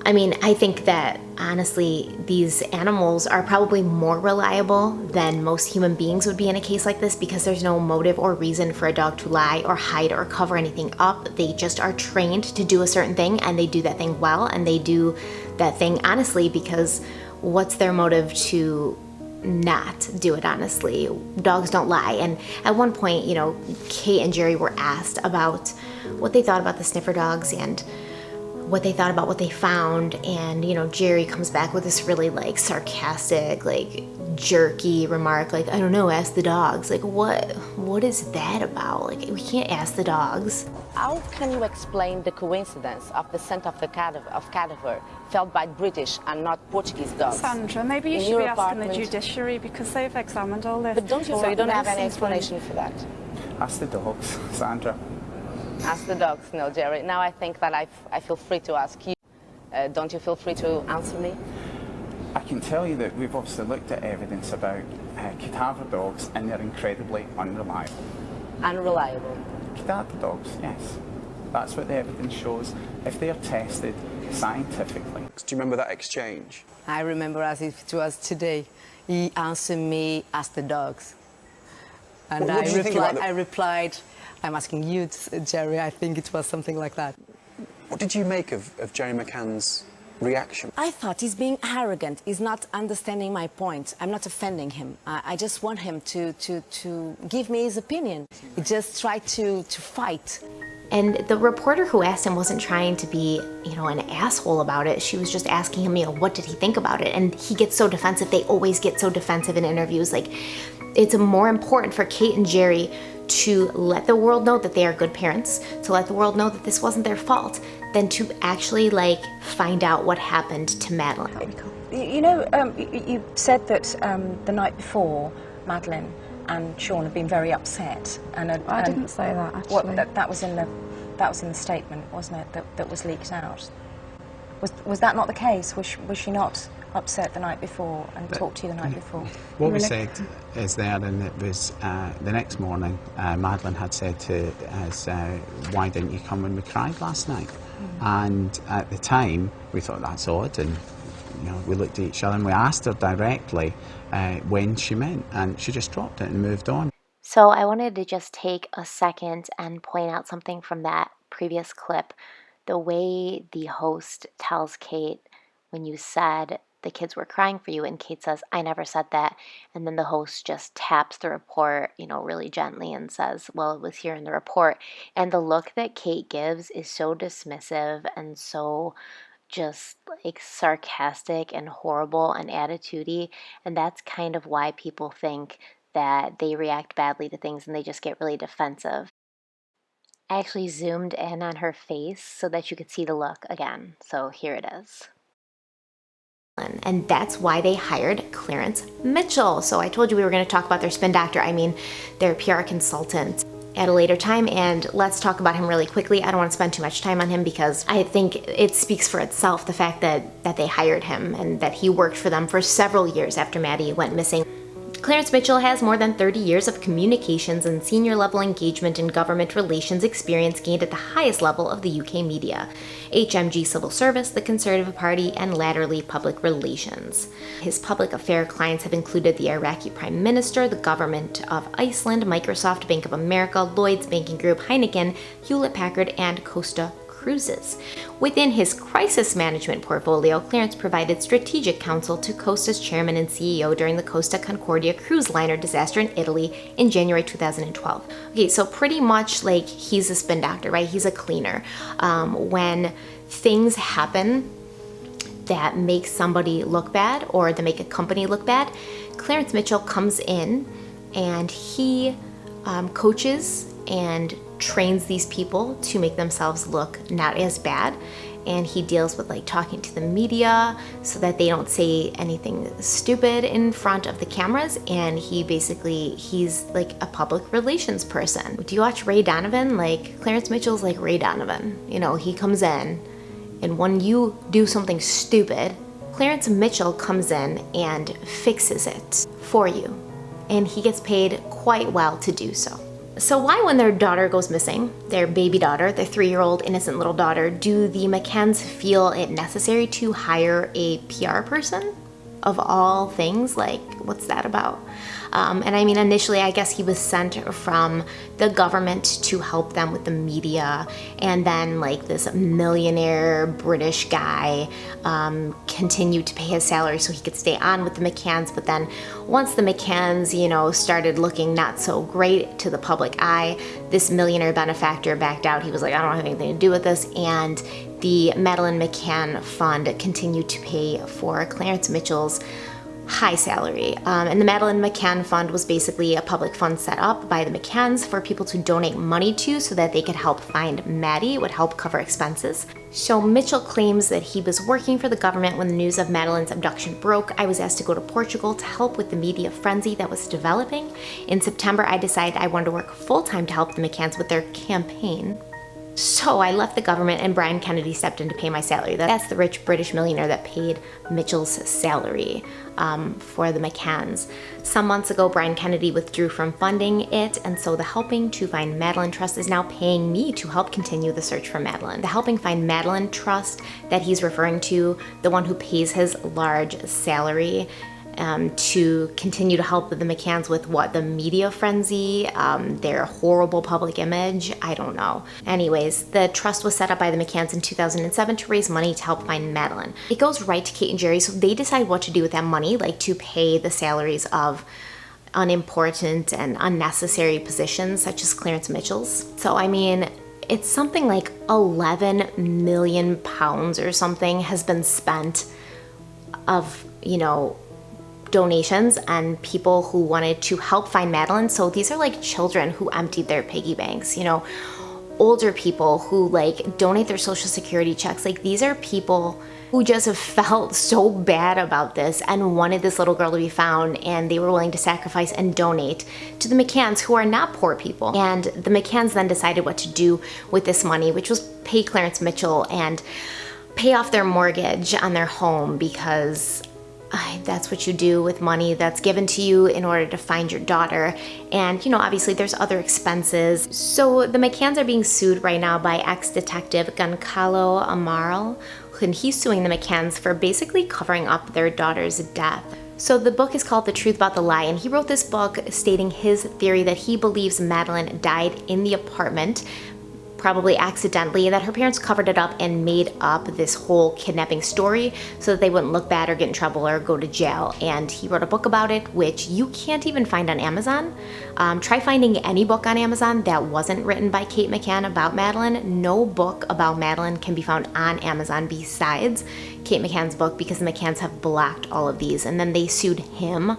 I think that honestly, these animals are probably more reliable than most human beings would be in a case like this, because there's no motive or reason for a dog to lie or hide or cover anything up. They just are trained to do a certain thing, and they do that thing well, and they do that thing honestly, because what's their motive to not do it honestly? Dogs don't lie. And at one point, Kate and Jerry were asked about what they thought about the sniffer dogs and what they thought about what they found, and Jerry comes back with this really sarcastic, jerky remark, like, I don't know, ask the dogs. Like, what is that about? Like, we can't ask the dogs. How can you explain the coincidence of the scent of the cadaver felt by British and not Portuguese dogs? Sandra, maybe you In should your be asking apartment? the judiciary because they've examined all this. But don't you, so you don't have any explanation for that? Ask the dogs, Sandra. Ask the dogs, no, Jerry. Now I think that I feel free to ask you. Don't you feel free to answer me? I can tell you that we've obviously looked at evidence about cadaver dogs, and they're incredibly unreliable. Unreliable. Cadaver dogs, yes. That's what the evidence shows. If they are tested scientifically. Do you remember that exchange? I remember as if it was today. He answered me, ask the dogs. And What did you think about I replied, I'm asking you, Jerry, I think it was something like that. What did you make of Jerry McCann's reaction? I thought he's being arrogant. He's not understanding my point. I'm not offending him. I just want him to give me his opinion. He just tried to fight. And the reporter who asked him wasn't trying to be, an asshole about it. She was just asking him, what did he think about it? And he gets so defensive. They always get so defensive in interviews. Like, it's more important for Kate and Jerry to let the world know that they are good parents, to let the world know that this wasn't their fault, than to actually, find out what happened to Madeleine. You said that the night before, Madeleine and Sean had been very upset. I didn't say that, actually. Well, that was in the statement, wasn't it, that was leaked out? Was that not the case? Was she not upset the night before and talked to you the night before? What we said is there, and it was the next morning, Madeleine had said to us, why didn't you come when we cried last night? And at the time, we thought that's odd, and we looked at each other and we asked her directly when she meant, and she just dropped it and moved on. So I wanted to just take a second and point out something from that previous clip. The way the host tells Kate, when you said the kids were crying for you, and Kate says, I never said that, and then the host just taps the report, really gently and says, well, it was here in the report. And the look that Kate gives is so dismissive and so just sarcastic and horrible and attitudey, and that's kind of why people think that they react badly to things and they just get really defensive. I actually zoomed in on her face so that you could see the look again. So here it is. And that's why they hired Clarence Mitchell. So I told you we were going to talk about their spin doctor, their PR consultant, at a later time, and let's talk about him really quickly. I don't want to spend too much time on him because I think it speaks for itself, the fact that they hired him and that he worked for them for several years after Maddie went missing. Clarence Mitchell has more than 30 years of communications and senior level engagement in government relations experience gained at the highest level of the UK media, HMG Civil Service, the Conservative Party, and latterly public relations. His public affair clients have included the Iraqi Prime Minister, the government of Iceland, Microsoft, Bank of America, Lloyds Banking Group, Heineken, Hewlett-Packard, and Costa Cruises. Within his crisis management portfolio, Clarence provided strategic counsel to Costa's chairman and CEO during the Costa Concordia cruise liner disaster in Italy in January 2012. Okay, so pretty much he's a spin doctor, right? He's a cleaner. When things happen that make somebody look bad or that make a company look bad, Clarence Mitchell comes in and he coaches and trains these people to make themselves look not as bad, and he deals with talking to the media so that they don't say anything stupid in front of the cameras, and he's a public relations person. Do you watch Ray Donovan? Clarence Mitchell's like Ray Donovan. He comes in, and when you do something stupid, Clarence Mitchell comes in and fixes it for you, and he gets paid quite well to do so. So why, when their daughter goes missing, their baby daughter, their 3-year-old innocent little daughter, do the McCanns feel it necessary to hire a PR person? Of all things, what's that about? Initially, I guess he was sent from the government to help them with the media, and then this millionaire British guy continued to pay his salary so he could stay on with the McCanns. But then once the McCanns, started looking not so great to the public eye, this millionaire benefactor backed out. He was like, I don't have anything to do with this, and the Madeleine McCann Fund continued to pay for Clarence Mitchell's high salary. And the Madeleine McCann Fund was basically a public fund set up by the McCanns for people to donate money to so that they could help find Maddie. It would help cover expenses. So Mitchell claims that he was working for the government when the news of Madeleine's abduction broke. I was asked to go to Portugal to help with the media frenzy that was developing. In September, I decided I wanted to work full-time to help the McCanns with their campaign. So I left the government and Brian Kennedy stepped in to pay my salary. That's the rich British millionaire that paid Mitchell's salary for the McCanns. Some months ago, Brian Kennedy withdrew from funding it, and so the Helping to Find Madeleine Trust is now paying me to help continue the search for Madeleine. The Helping Find Madeleine Trust that he's referring to, the one who pays his large salary to continue to help the McCanns with what? The media frenzy, their horrible public image, I don't know. Anyways, the trust was set up by the McCanns in 2007 to raise money to help find Madeleine. It goes right to Kate and Jerry, so they decide what to do with that money, like to pay the salaries of unimportant and unnecessary positions such as Clarence Mitchell's. So I mean, it's something like 11 million pounds or something has been spent of, you know, donations and people who wanted to help find Madeleine. So these are like children who emptied their piggy banks, you know, older people who like donate their social security checks. Like these are people who just have felt so bad about this and wanted this little girl to be found, and they were willing to sacrifice and donate to the McCanns, who are not poor people. And the McCanns then decided what to do with this money, which was pay Clarence Mitchell and pay off their mortgage on their home, because that's what you do with money that's given to you in order to find your daughter. And, you know, obviously there's other expenses. So the McCanns are being sued right now by ex-detective Goncalo Amaral, and he's suing the McCanns for basically covering up their daughter's death. So the book is called The Truth About the Lie, and he wrote this book stating his theory that he believes Madeleine died in the apartment, probably accidentally, that her parents covered it up and made up this whole kidnapping story so that they wouldn't look bad or get in trouble or go to jail. And he wrote a book about it, which you can't even find on Amazon. Try finding any book on Amazon that wasn't written by Kate McCann about Madeleine. No book about Madeleine can be found on Amazon besides Kate McCann's book, because the McCanns have blocked all of these. And then they sued him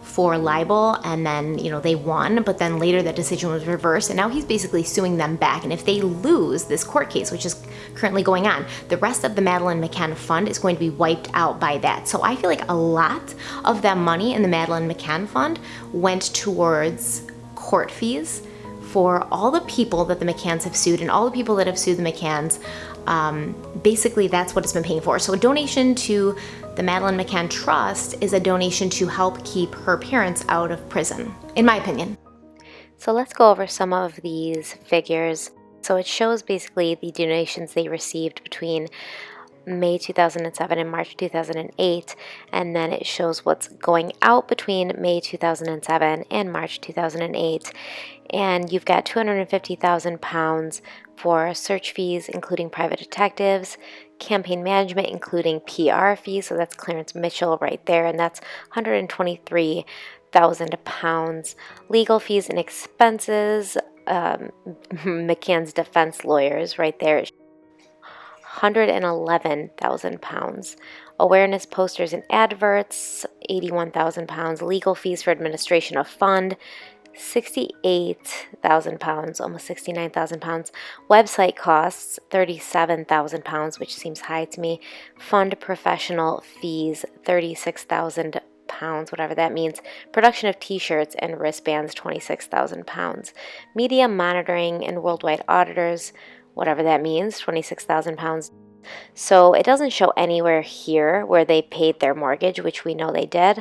for libel, and then, you know, they won, but then later that decision was reversed, and now he's basically suing them back. And if they lose this court case, which is currently going on, the rest of the Madeleine McCann Fund is going to be wiped out by that. So I feel like a lot of that money in the Madeleine McCann Fund went towards court fees for all the people that the McCanns have sued and all the people that have sued the McCanns. Basically, that's what it's been paying for. So a donation to the Madeleine McCann Trust is a donation to help keep her parents out of prison, in my opinion. So let's go over some of these figures. So it shows basically the donations they received between May 2007 and March 2008, and then it shows what's going out between May 2007 and March 2008. And you've got £250,000 for search fees, including private detectives, campaign management, including PR fees, so that's Clarence Mitchell right there, and that's £123,000. Legal fees and expenses, McCann's defense lawyers right there, £111,000. Awareness posters and adverts, £81,000. Legal fees for administration of fund, £68,000, almost £69,000. Website costs, £37,000, which seems high to me. Fund professional fees, £36,000, whatever that means. Production of t-shirts and wristbands, £26,000. Media monitoring and worldwide auditors, whatever that means, £26,000. So it doesn't show anywhere here where they paid their mortgage, which we know they did.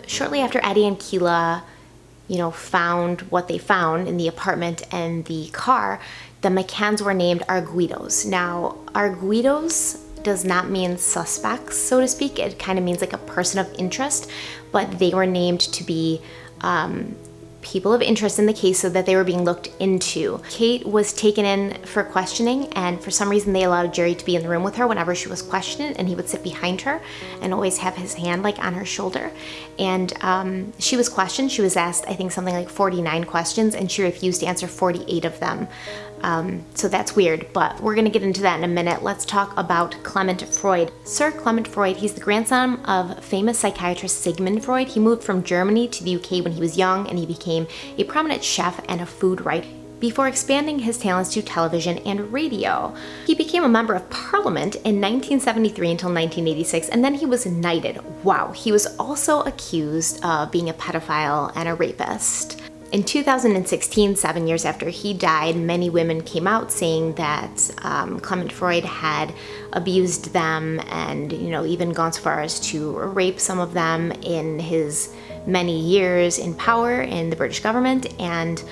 Shortly after Eddie and Keila, you know, found what they found in the apartment and the car, the McCanns were named arguidos. Now, arguidos does not mean suspects, so to speak. It kind of means like a person of interest, but they were named to be people of interest in the case so that they were being looked into. Kate was taken in for questioning, and for some reason they allowed Jerry to be in the room with her whenever she was questioned, and he would sit behind her and always have his hand like on her shoulder. And she was questioned. She was asked, I think, something like 49 questions, and she refused to answer 48 of them. So that's weird, but we're gonna get into that in a minute. Let's talk about Clement Freud. Sir Clement Freud, he's the grandson of famous psychiatrist Sigmund Freud. He moved from Germany to the UK when he was young, and he became a prominent chef and a food writer before expanding his talents to television and radio. He became a member of parliament in 1973 until 1986, and then he was knighted. Wow, he was also accused of being a pedophile and a rapist. In 2016, 7 years after he died, many women came out saying that Clement Freud had abused them and, even gone so far as to rape some of them in his many years in power in the British government, and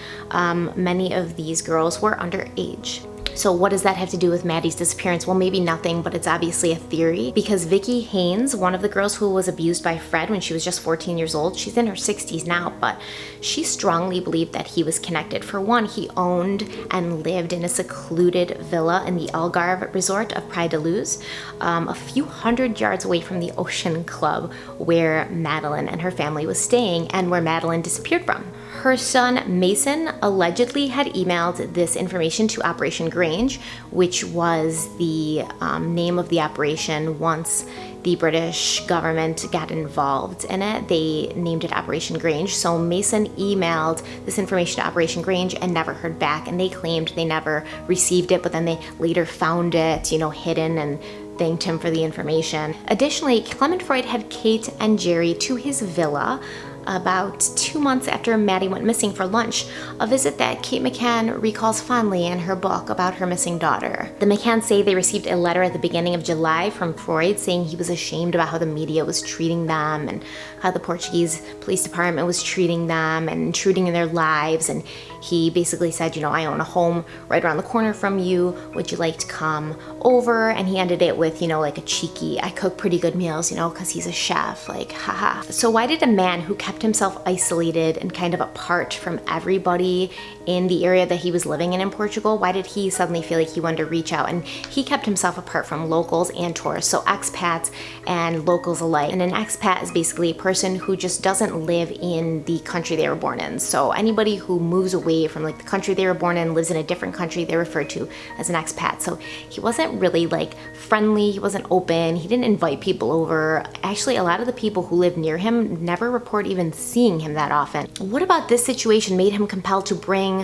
many of these girls were underage. So what does that have to do with Maddie's disappearance? Well, maybe nothing, but it's obviously a theory, because Vicky Haynes, one of the girls who was abused by Fred when she was just 14 years old, she's in her 60s now, but she strongly believed that he was connected. For one, he owned and lived in a secluded villa in the Algarve resort of Praia de Luz, a few hundred yards away from the Ocean Club where Madeleine and her family was staying and where Madeleine disappeared from. Her son Mason allegedly had emailed this information to Operation Grange, which was the name of the operation once the British government got involved in it. They named it Operation Grange. So Mason emailed this information to Operation Grange and never heard back, and they claimed they never received it, but then they later found it, hidden, and thanked him for the information. Additionally, Clement Freud had Kate and Jerry to his villa about 2 months after Maddie went missing for lunch, a visit that Kate McCann recalls fondly in her book about her missing daughter. The McCanns say they received a letter at the beginning of July from Freud saying he was ashamed about how the media was treating them and how the Portuguese police department was treating them and intruding in their lives, and he basically said, I own a home right around the corner from you, would you like to come over? And he ended it with, like a cheeky, I cook pretty good meals, because he's a chef, like, haha. So why did a man who kept himself isolated and kind of apart from everybody in the area that he was living in Portugal, why did he suddenly feel like he wanted to reach out? And he kept himself apart from locals and tourists, so expats and locals alike. And an expat is basically a person who just doesn't live in the country they were born in. So anybody who moves away from the country they were born in, lives in a different country, they're referred to as an expat. So he wasn't really friendly, he wasn't open, he didn't invite people over. Actually, a lot of the people who lived near him never report even seeing him that often. What about this situation made him compelled to bring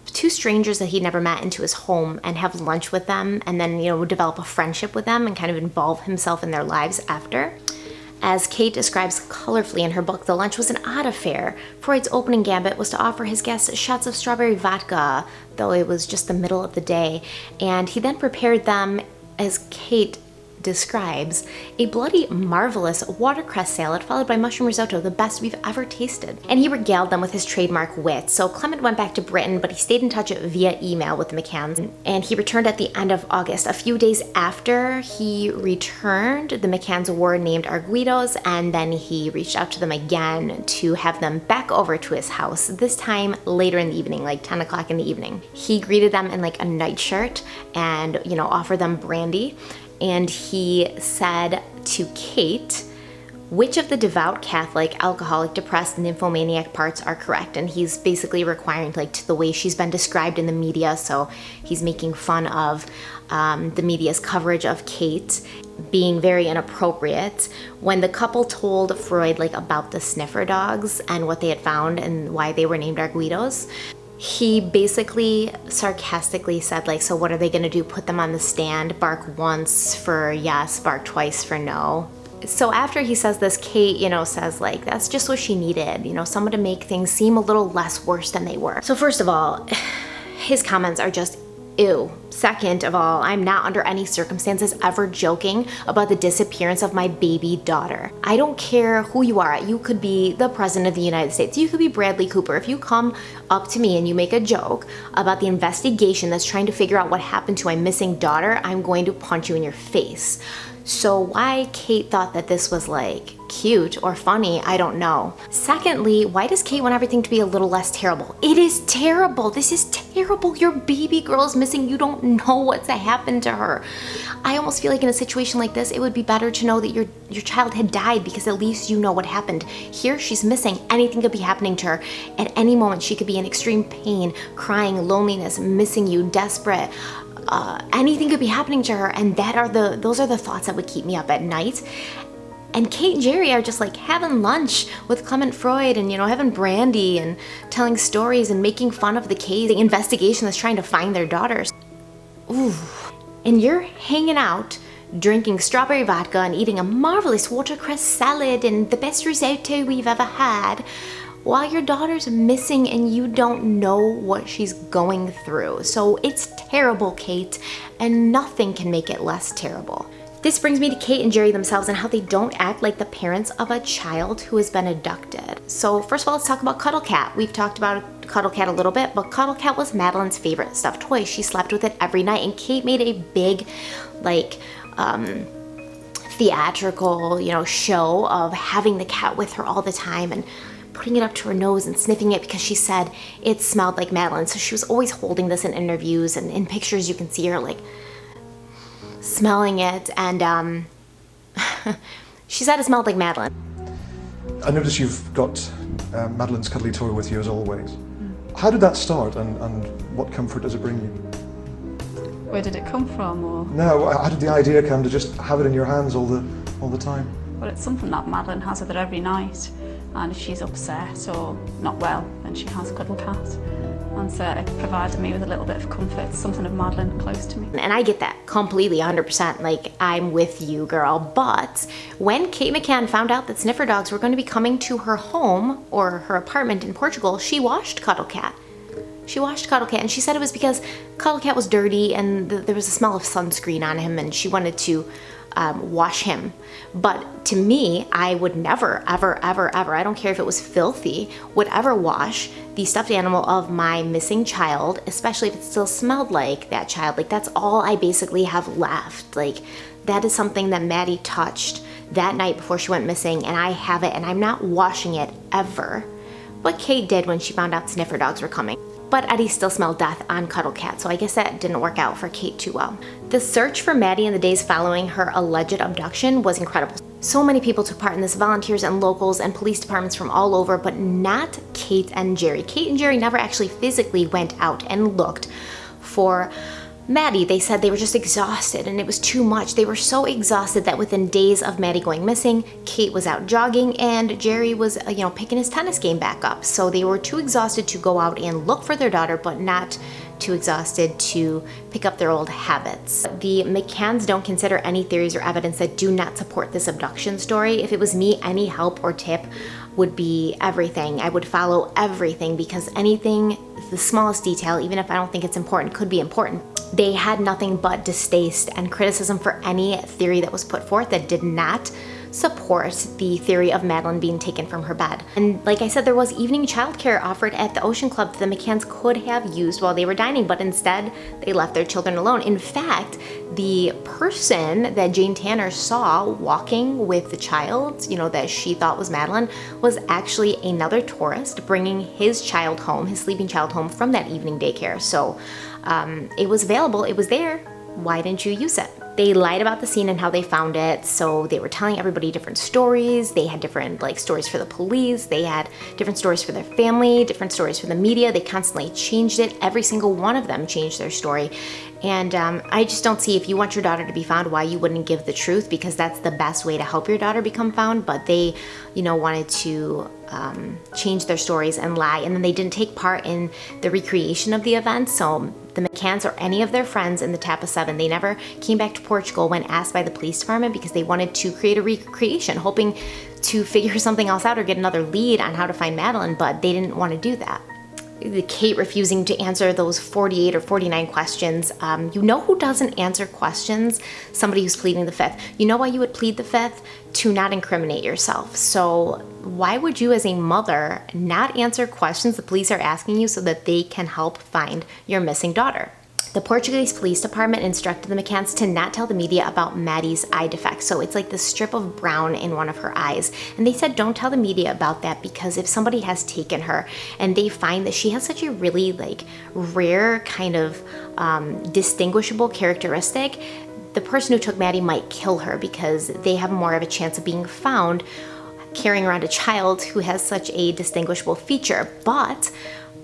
two strangers that he'd never met into his home and have lunch with them, and then develop a friendship with them and kind of involve himself in their lives after? As Kate describes colorfully in her book, the lunch was an odd affair. Freud's opening gambit was to offer his guests shots of strawberry vodka, though it was just the middle of the day, and he then prepared them, as Kate describes, a bloody marvelous watercress salad followed by mushroom risotto, the best we've ever tasted. And he regaled them with his trademark wit. So Clement went back to Britain, but he stayed in touch via email with the McCanns, and he returned at the end of August. A few days after he returned, the McCanns were named Arguidos, and then he reached out to them again to have them back over to his house, this time later in the evening, like 10 o'clock in the evening. He greeted them in a nightshirt and, offered them brandy. And he said to Kate, which of the devout Catholic, alcoholic, depressed, nymphomaniac parts are correct? And he's basically requiring to the way she's been described in the media. So he's making fun of the media's coverage of Kate being very inappropriate. When the couple told Freud about the sniffer dogs and what they had found and why they were named Arguidos, he basically sarcastically said, so what are they gonna do? Put them on the stand, bark once for yes, bark twice for no? So after he says this, Kate, says that's just what she needed, someone to make things seem a little less worse than they were. So first of all, his comments are just ew. Second of all, I'm not under any circumstances ever joking about the disappearance of my baby daughter. I don't care who you are. You could be the President of the United States. You could be Bradley Cooper. If you come up to me and you make a joke about the investigation that's trying to figure out what happened to my missing daughter, I'm going to punch you in your face. So why Kate thought that this was like cute or funny, I don't know. Secondly, why does Kate want everything to be a little less terrible? It is terrible. This is terrible. Your baby girl is missing. You don't know what's happened to her. I almost feel like in a situation like this, it would be better to know that your child had died, because at least you know what happened. Here, she's missing. Anything could be happening to her. At any moment, she could be in extreme pain, crying, loneliness, missing you, desperate. Anything could be happening to her, and those are the thoughts that would keep me up at night. And Kate and Jerry are just like having lunch with Clement Freud and, having brandy and telling stories and making fun of the case, the investigation that's trying to find their daughters. Ooh. And you're hanging out, drinking strawberry vodka and eating a marvelous watercress salad and the best risotto we've ever had, while your daughter's missing and you don't know what she's going through. So it's terrible, Kate, and nothing can make it less terrible. This brings me to Kate and Jerry themselves and how they don't act like the parents of a child who has been abducted. So first of all, let's talk about Cuddle Cat. We've talked about Cuddle Cat a little bit, but Cuddle Cat was Madeleine's favorite stuffed toy. She slept with it every night, and Kate made a big, theatrical, show of having the cat with her all the time and putting it up to her nose and sniffing it because she said it smelled like Madeleine. So she was always holding this in interviews, and in pictures you can see her smelling it, and she said it smelled like Madeleine. I notice you've got Madeleine's cuddly toy with you as always. How did that start, and what comfort does it bring you? Where did it come from, or? No, how did the idea come to just have it in your hands all the time? Well, it's something that Madeleine has with her every night, and if she's upset or not well, then she has Cuddle Cat. And so it provided me with a little bit of comfort, something of Madeleine close to me. And I get that completely, 100%, I'm with you, girl. But when Kate McCann found out that sniffer dogs were going to be coming to her home or her apartment in Portugal, she washed Cuddle Cat. She washed Cuddle Cat, and she said it was because Cuddle Cat was dirty and there was a smell of sunscreen on him, and she wanted to wash him. But to me, I would never, ever, ever, ever, I don't care if it was filthy, would ever wash the stuffed animal of my missing child, especially if it still smelled like that child. That's all I basically have left. That is something that Maddie touched that night before she went missing, and I have it, and I'm not washing it ever. But Kate did when she found out sniffer dogs were coming. But Eddie still smelled death on Cuddle Cat, so I guess that didn't work out for Kate too well. The search for Maddie in the days following her alleged abduction was incredible. So many people took part in this, volunteers and locals and police departments from all over, but not Kate and Jerry. Kate and Jerry never actually physically went out and looked for Maddie. They said they were just exhausted and it was too much. They were so exhausted that within days of Maddie going missing, Kate was out jogging and Jerry was, picking his tennis game back up. So they were too exhausted to go out and look for their daughter, but not too exhausted to pick up their old habits. The McCanns don't consider any theories or evidence that do not support this abduction story. If it was me, any help or tip would be everything. I would follow everything, because anything, the smallest detail, even if I don't think it's important, could be important. They had nothing but distaste and criticism for any theory that was put forth that did not support the theory of Madeleine being taken from her bed. And like I said, there was evening childcare offered at the Ocean Club that the McCanns could have used while they were dining, but instead they left their children alone. In fact, the person that Jane Tanner saw walking with the child, that she thought was Madeleine, was actually another tourist bringing his child home, his sleeping child home from that evening daycare. So it was available, it was there. Why didn't you use it? They lied about the scene and how they found it, so they were telling everybody different stories. They had different stories for the police, they had different stories for their family, different stories for the media. They constantly changed it. Every single one of them changed their story. And I just don't see, if you want your daughter to be found, why you wouldn't give the truth, because that's the best way to help your daughter become found. But they, wanted to change their stories and lie, and then they didn't take part in the recreation of the event. So the McCanns or any of their friends in the Tapa 7, they never came back to Portugal when asked by the police department, because they wanted to create a recreation, hoping to figure something else out or get another lead on how to find Madeleine, but they didn't want to do that. Kate refusing to answer those 48 or 49 questions. You know who doesn't answer questions? Somebody who's pleading the fifth. You know why you would plead the fifth? To not incriminate yourself. So why would you as a mother not answer questions the police are asking you so that they can help find your missing daughter? The Portuguese police department instructed the McCanns to not tell the media about Maddie's eye defect. So it's like the strip of brown in one of her eyes. And they said, don't tell the media about that, because if somebody has taken her and they find that she has such a really like rare kind of distinguishable characteristic, the person who took Maddie might kill her, because they have more of a chance of being found carrying around a child who has such a distinguishable feature. But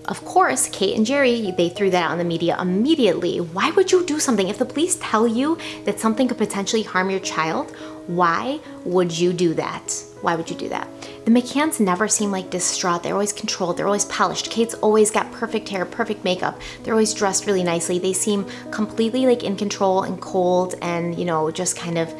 of course, Kate and Jerry, they threw that out in the media immediately. Why would you do something? If the police tell you that something could potentially harm your child, why would you do that? Why would you do that? The McCanns never seem like distraught. They're always controlled. They're always polished. Kate's always got perfect hair, perfect makeup. They're always dressed really nicely. They seem completely like in control and cold and, you know, just kind of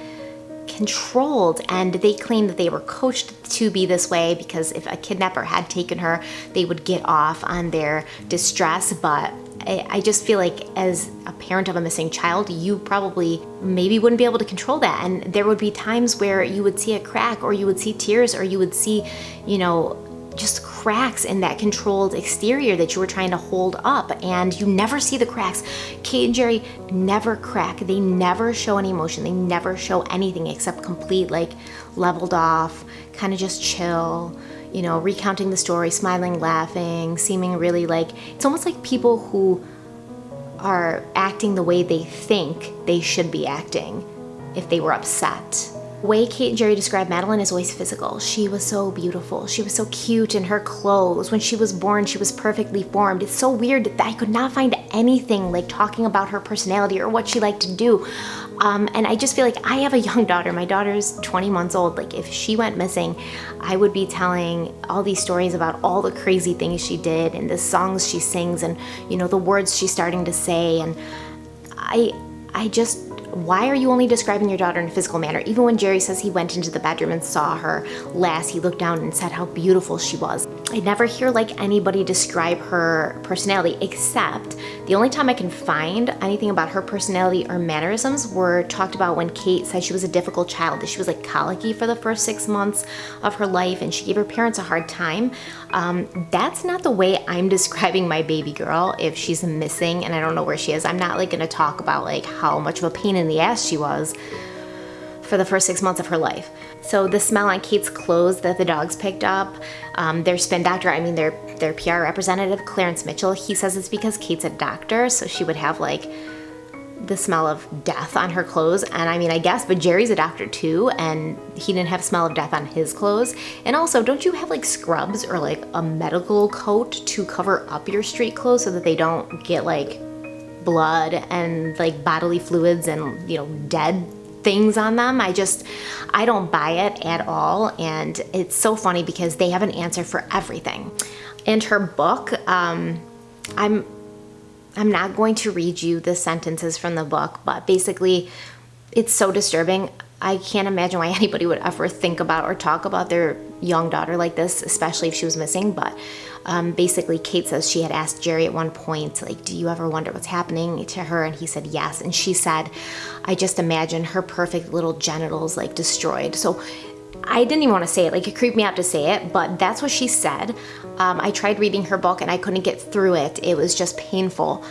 controlled, and they claim that they were coached to be this way because if a kidnapper had taken her, they would get off on their distress. But I just feel like as a parent of a missing child, you probably maybe wouldn't be able to control that, and there would be times where you would see a crack, or you would see tears, or you would see, you know, just cracks in that controlled exterior that you were trying to hold up, and you never see the cracks. Kate and Jerry never crack. They never show any emotion. They never show anything except complete, like, leveled off, kind of just chill, you know, recounting the story, smiling, laughing, seeming really like, it's almost like people who are acting the way they think they should be acting if they were upset. The way Kate and Jerry describe Madeleine is always physical. She was so beautiful. She was so cute in her clothes. When she was born, she was perfectly formed. It's so weird that I could not find anything like talking about her personality or what she liked to do. And I just feel like I have a young daughter. My daughter's 20 months old. Like, if she went missing, I would be telling all these stories about all the crazy things she did and the songs she sings and, you know, the words she's starting to say. And I just, why are you only describing your daughter in a physical manner? Even when Jerry says he went into the bedroom and saw her last, he looked down and said how beautiful she was. I never hear like anybody describe her personality, except the only time I can find anything about her personality or mannerisms were talked about when Kate said she was a difficult child, that she was like colicky for the first 6 months of her life and she gave her parents a hard time. That's not the way I'm describing my baby girl if she's missing and I don't know where she is. I'm not like gonna talk about like how much of a pain in the ass she was for the first 6 months of her life. So the smell on Kate's clothes that the dogs picked up, their spin doctor, I mean their PR representative, Clarence Mitchell, he says it's because Kate's a doctor, so she would have like the smell of death on her clothes. And I mean, I guess, but Jerry's a doctor too, and he didn't have smell of death on his clothes. And also, don't you have like scrubs or like a medical coat to cover up your street clothes so that they don't get like blood and like bodily fluids and, you know, dead things on them? I don't buy it at all. And it's so funny because they have an answer for everything. In her book, I'm not going to read you the sentences from the book, but basically it's so disturbing. I can't imagine why anybody would ever think about or talk about their young daughter like this, especially if she was missing. But basically Kate says she had asked Jerry at one point, like, do you ever wonder what's happening to her? And he said yes. And she said, I just imagine her perfect little genitals like destroyed. So I didn't even want to say it, like it creeped me out to say it, but that's what she said. I tried reading her book and I couldn't get through it. It was just painful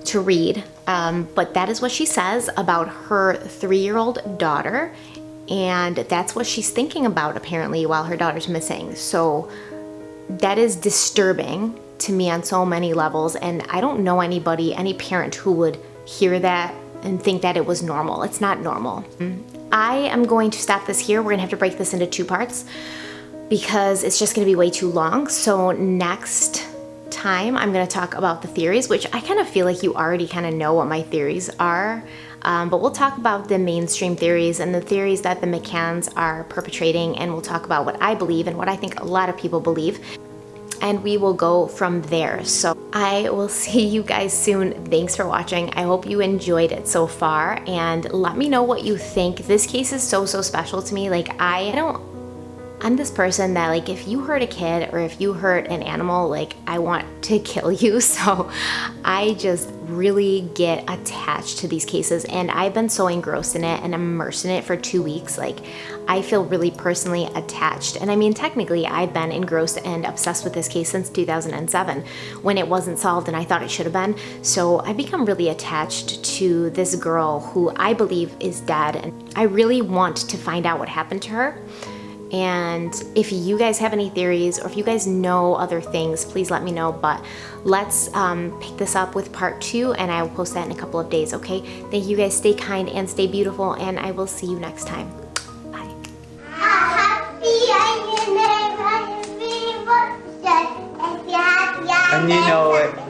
to read. But that is what she says about her 3-year-old daughter. And that's what she's thinking about apparently while her daughter's missing. So that is disturbing to me on so many levels. And I don't know anybody, any parent who would hear that and think that it was normal. It's not normal. I am going to stop this here. We're gonna have to break this into 2 parts because it's just gonna be way too long. So next time I'm gonna talk about the theories, which I kind of feel like you already kind of know what my theories are. But we'll talk about the mainstream theories and the theories that the McCanns are perpetrating, and we'll talk about what I believe and what I think a lot of people believe. And we will go from there. So I will see you guys soon. Thanks for watching. I hope you enjoyed it so far, and let me know what you think. This case is so special to me. Like, I don't I'm this person that, like, if you hurt a kid or if you hurt an animal, like, I want to kill you. So I just really get attached to these cases, and I've been so engrossed in it and immersed in it for 2 weeks. Like, I feel really personally attached. And I mean, technically, I've been engrossed and obsessed with this case since 2007 when it wasn't solved and I thought it should have been. So I become really attached to this girl who I believe is dead, and I really want to find out what happened to her. And if you guys have any theories or if you guys know other things, please let me know. But let's pick this up with part 2, and I will post that in a couple of days, okay? Thank you guys. Stay kind and stay beautiful, and I will see you next time. Bye. And you know it.